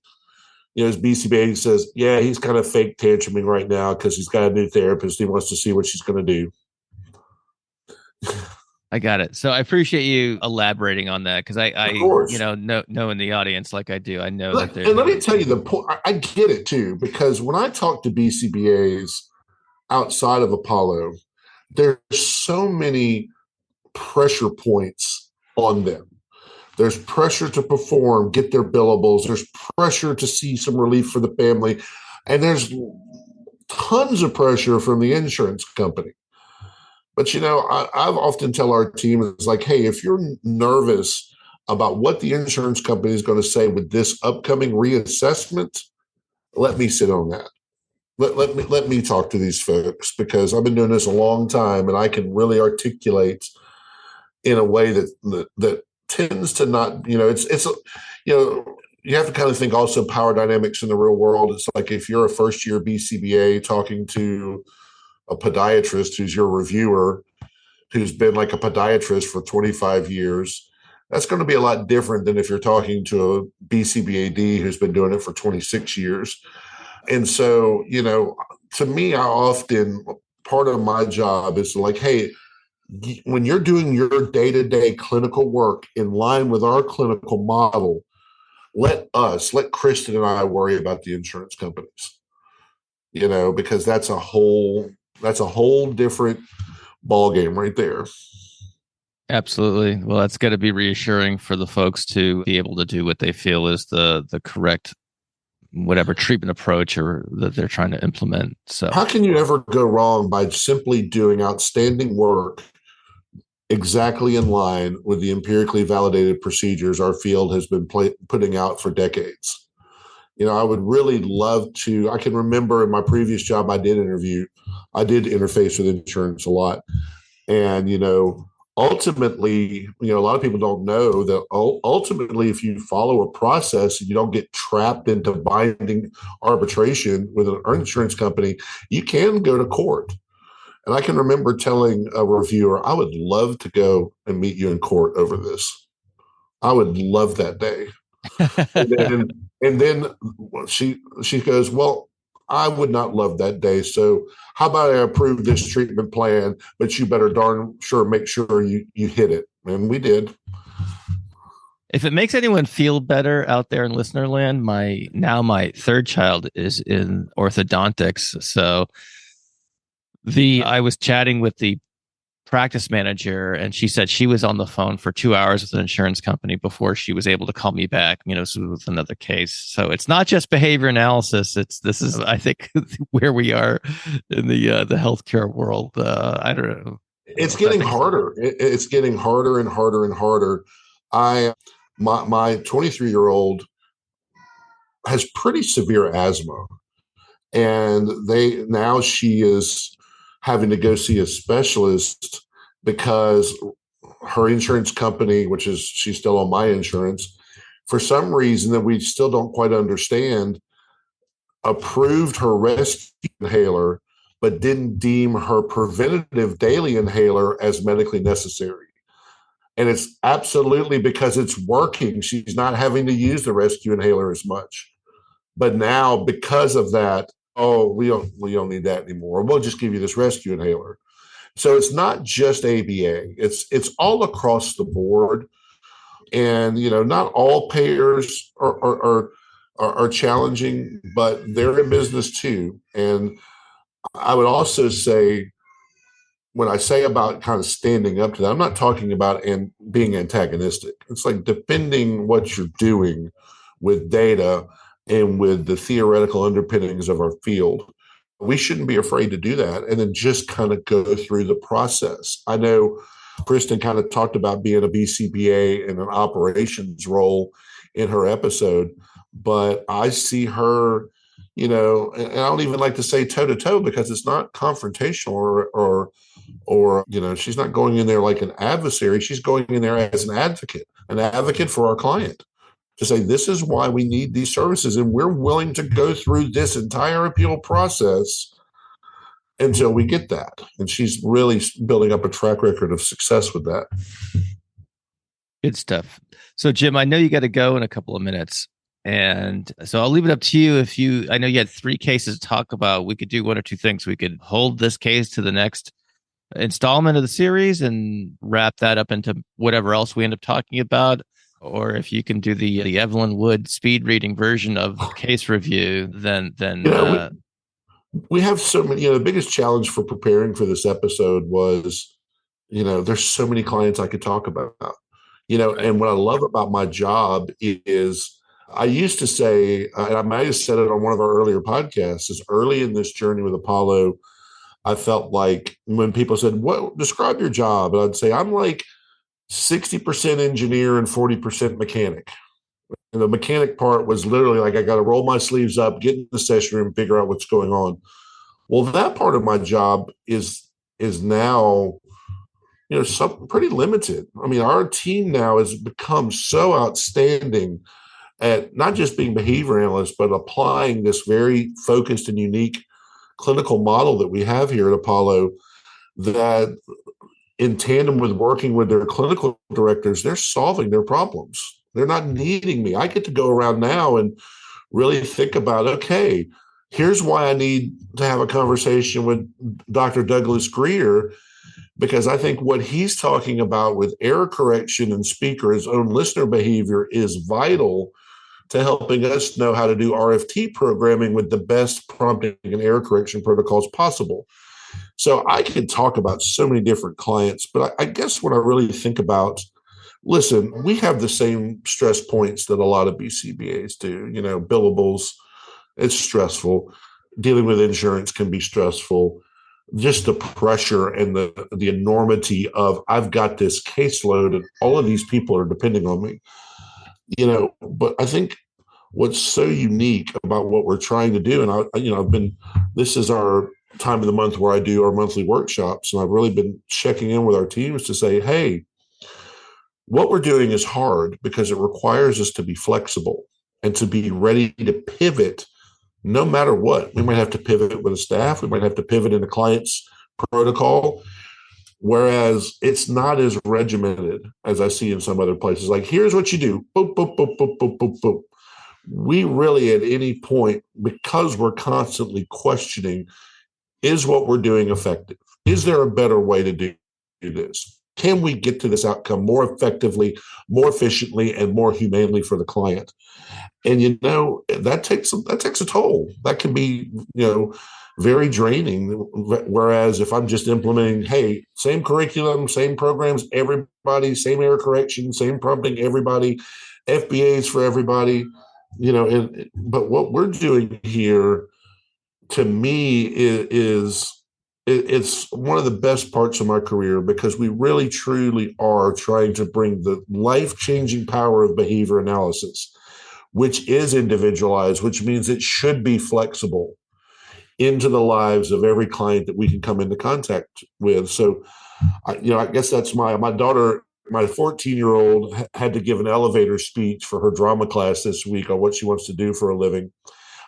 his BCBA says, yeah, he's kind of fake tantruming right now because he's got a new therapist. He wants to see what she's going to do. I got it. So I appreciate you elaborating on that because I know in the audience like I do. I know that there's. And let me tell you the point. I get it too, because when I talk to BCBAs outside of Apollo, there's so many pressure points on them. There's pressure to perform, get their billables. There's pressure to see some relief for the family. And there's tons of pressure from the insurance company. But, I've often tell our team, it's like, hey, if you're nervous about what the insurance company is going to say with this upcoming reassessment, let me sit on that. Let me talk to these folks, because I've been doing this a long time and I can really articulate in a way that tends to not, you have to kind of think also power dynamics in the real world. It's like if you're a first year BCBA talking to a podiatrist who's your reviewer, who's been like a podiatrist for 25 years, That's going to be a lot different than if you're talking to a BCBAD who's been doing it for 26 years. And so, to me, part of my job is like, hey, when you're doing your day-to-day clinical work in line with our clinical model, let Kristen and I worry about the insurance companies, because that's a whole different ball game right there. Absolutely. Well, that's got to be reassuring for the folks to be able to do what they feel is the correct, whatever treatment approach or that they're trying to implement. So how can you ever go wrong by simply doing outstanding work exactly in line with the empirically validated procedures our field has been putting out for decades? I would really love to. I can remember in my previous job, I did interface with insurance a lot. And, ultimately, a lot of people don't know that ultimately, if you follow a process and you don't get trapped into binding arbitration with an insurance company, you can go to court. And I can remember telling a reviewer, I would love to go and meet you in court over this. I would love that day. and then she goes, well, I would not love that day. So how about I approve this treatment plan, but you better darn sure make sure you hit it. And we did. If it makes anyone feel better out there in listener land, my third child is in orthodontics. So I was chatting with the practice manager, and she said she was on the phone for 2 hours with an insurance company before she was able to call me back, with another case. So it's not just behavior analysis. This is, I think, where we are in the healthcare world. I don't know. It's getting harder. It's getting harder and harder and harder. My 23-year-old has pretty severe asthma, and she is having to go see a specialist because her insurance company, which is she's still on my insurance, for some reason that we still don't quite understand, approved her rescue inhaler, but didn't deem her preventative daily inhaler as medically necessary. And it's absolutely because it's working. She's not having to use the rescue inhaler as much. But now, because of that, we don't need that anymore. We'll just give you this rescue inhaler. So it's not just ABA. It's all across the board. And, not all payers are challenging, but they're in business too. And I would also say, when I say about kind of standing up to that, I'm not talking about being antagonistic. It's like defending what you're doing with data and with the theoretical underpinnings of our field. We shouldn't be afraid to do that and then just kind of go through the process. I know Kristen kind of talked about being a BCBA in an operations role in her episode, but I see her, and I don't even like to say toe to toe because it's not confrontational or she's not going in there like an adversary. She's going in there as an advocate for our client, to say, this is why we need these services. And we're willing to go through this entire appeal process until we get that. And she's really building up a track record of success with that. Good stuff. So, Jim, I know you got to go in a couple of minutes. And so I'll leave it up to you. I know you had 3 cases to talk about. We could do one or two things. We could hold this case to the next installment of the series and wrap that up into whatever else we end up talking about. Or if you can do the Evelyn Wood speed reading version of case review, then we have so many. The biggest challenge for preparing for this episode was, there's so many clients I could talk about. And what I love about my job is, I used to say, and I might have said it on one of our earlier podcasts, is early in this journey with Apollo, I felt like when people said, describe your job, and I'd say, I'm like 60% engineer and 40% mechanic. And the mechanic part was literally like, I got to roll my sleeves up, get in the session room, figure out what's going on. Well, that part of my job is now, pretty limited. I mean, our team now has become so outstanding at not just being behavior analysts, but applying this very focused and unique clinical model that we have here at Apollo, that in tandem with working with their clinical directors, they're solving their problems. They're not needing me. I get to go around now and really think about, okay, here's why I need to have a conversation with Dr. Douglas Greer, because I think what he's talking about with error correction and speaker's own listener behavior is vital to helping us know how to do RFT programming with the best prompting and error correction protocols possible. So I could talk about so many different clients, but I guess when I really think about, listen, we have the same stress points that a lot of BCBAs do. Billables, it's stressful. Dealing with insurance can be stressful. Just the pressure and the enormity of, I've got this caseload and all of these people are depending on me. But I think what's so unique about what we're trying to do, and this is our time of the month where I do our monthly workshops, and I've really been checking in with our teams to say, hey, what we're doing is hard because it requires us to be flexible and to be ready to pivot no matter what. We might have to pivot with a staff. We might have to pivot in a client's protocol. Whereas it's not as regimented as I see in some other places. Like, here's what you do. Boop, boop, boop, boop, boop, boop, boop. We really, at any point, because we're constantly questioning, is what we're doing effective? Is there a better way to do this? Can we get to this outcome more effectively, more efficiently, and more humanely for the client? And that takes a toll. That can be very draining. Whereas if I'm just implementing, hey, same curriculum, same programs, everybody, same error correction, same prompting, everybody, FBAs for everybody, but what we're doing here, to me, it's one of the best parts of my career, because we really truly are trying to bring the life-changing power of behavior analysis, which is individualized, which means it should be flexible, into the lives of every client that we can come into contact with. So, I guess that's my daughter. My 14-year-old had to give an elevator speech for her drama class this week on what she wants to do for a living.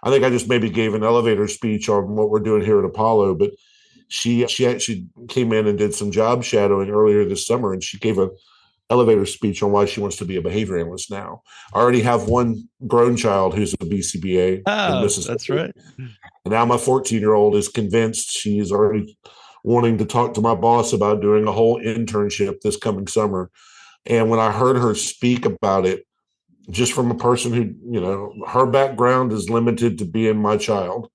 I think I just maybe gave an elevator speech on what we're doing here at Apollo, but she actually came in and did some job shadowing earlier this summer, and she gave an elevator speech on why she wants to be a behavior analyst now. I already have one grown child who's a BCBA in Mississippi. That's right. And now my 14-year-old is convinced. She's already wanting to talk to my boss about doing a whole internship this coming summer. And when I heard her speak about it, just from a person who, her background is limited to being my child,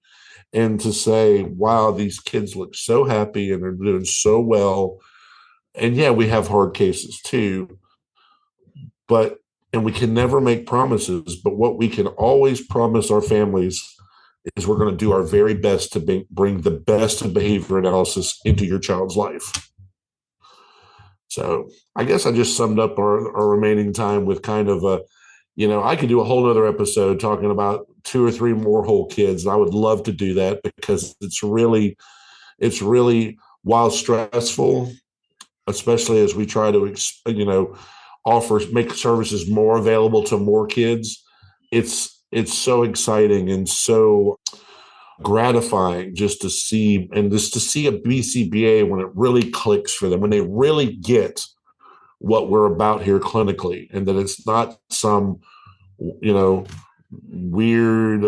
and to say, wow, these kids look so happy and they're doing so well. And yeah, we have hard cases too, and we can never make promises, but what we can always promise our families is we're going to do our very best to bring the best of behavior analysis into your child's life. So I guess I just summed up our remaining time with kind of I could do a whole other episode talking about 2 or 3 more whole kids. And I would love to do that, because it's really, while stressful, especially as we try to, make services more available to more kids. It's so exciting and so gratifying just to see a BCBA when it really clicks for them, when they really get what we're about here clinically, and that it's not some, weird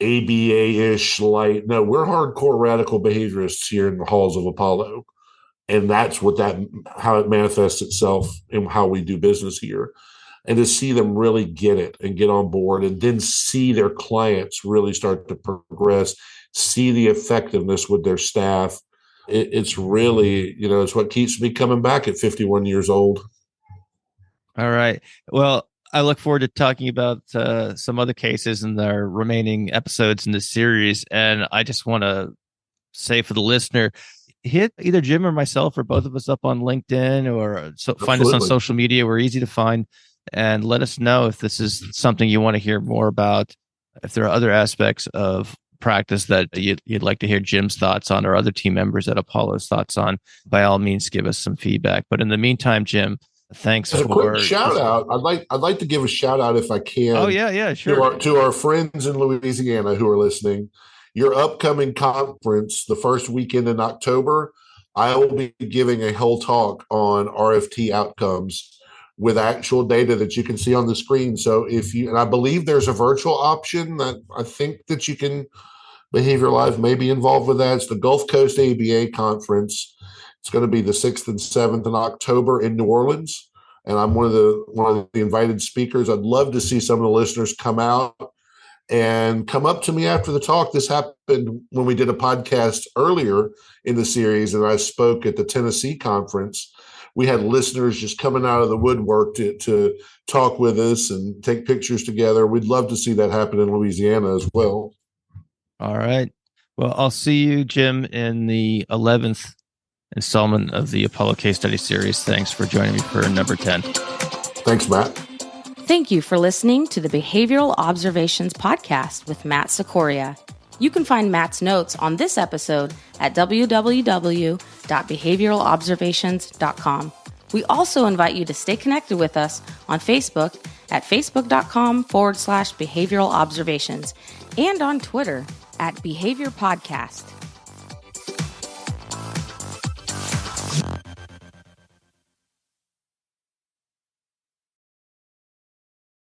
ABA-ish light. No, we're hardcore radical behaviorists here in the halls of Apollo. And that's how it manifests itself in how we do business here. And to see them really get it and get on board, and then see their clients really start to progress, see the effectiveness with their staff. It's really, it's what keeps me coming back at 51 years old. All right. Well, I look forward to talking about some other cases in our remaining episodes in this series. And I just want to say for the listener, hit either Jim or myself or both of us up on LinkedIn, or find us on social media. We're easy to find, and let us know if this is something you want to hear more about. If there are other aspects of practice that you'd like to hear Jim's thoughts on, or other team members at Apollo's thoughts on, by all means, give us some feedback. But in the meantime, Jim, thanks for a quick shout out. I'd like to give a shout out, if I can. Oh yeah, sure. To our friends in Louisiana who are listening. Your upcoming conference, the first weekend in October, I will be giving a whole talk on RFT outcomes with actual data that you can see on the screen. So and I believe there's a virtual option that I think that you can, Behavior Live may be involved with that. It's the Gulf Coast ABA conference. It's going to be the 6th and 7th in October in New Orleans. And I'm one of the invited speakers. I'd love to see some of the listeners come out and come up to me after the talk. This happened when we did a podcast earlier in the series, and I spoke at the Tennessee conference. We had listeners just coming out of the woodwork to talk with us and take pictures together. We'd love to see that happen in Louisiana as well. All right. Well, I'll see you, Jim, in the 11th installment of the Apollo Case Study Series. Thanks for joining me for number 10. Thanks, Matt. Thank you for listening to the Behavioral Observations podcast with Matt Sikoria. You can find Matt's notes on this episode at www.behavioralobservations.com. We also invite you to stay connected with us on Facebook at facebook.com/behavioral observations and on Twitter at Behavior Podcast.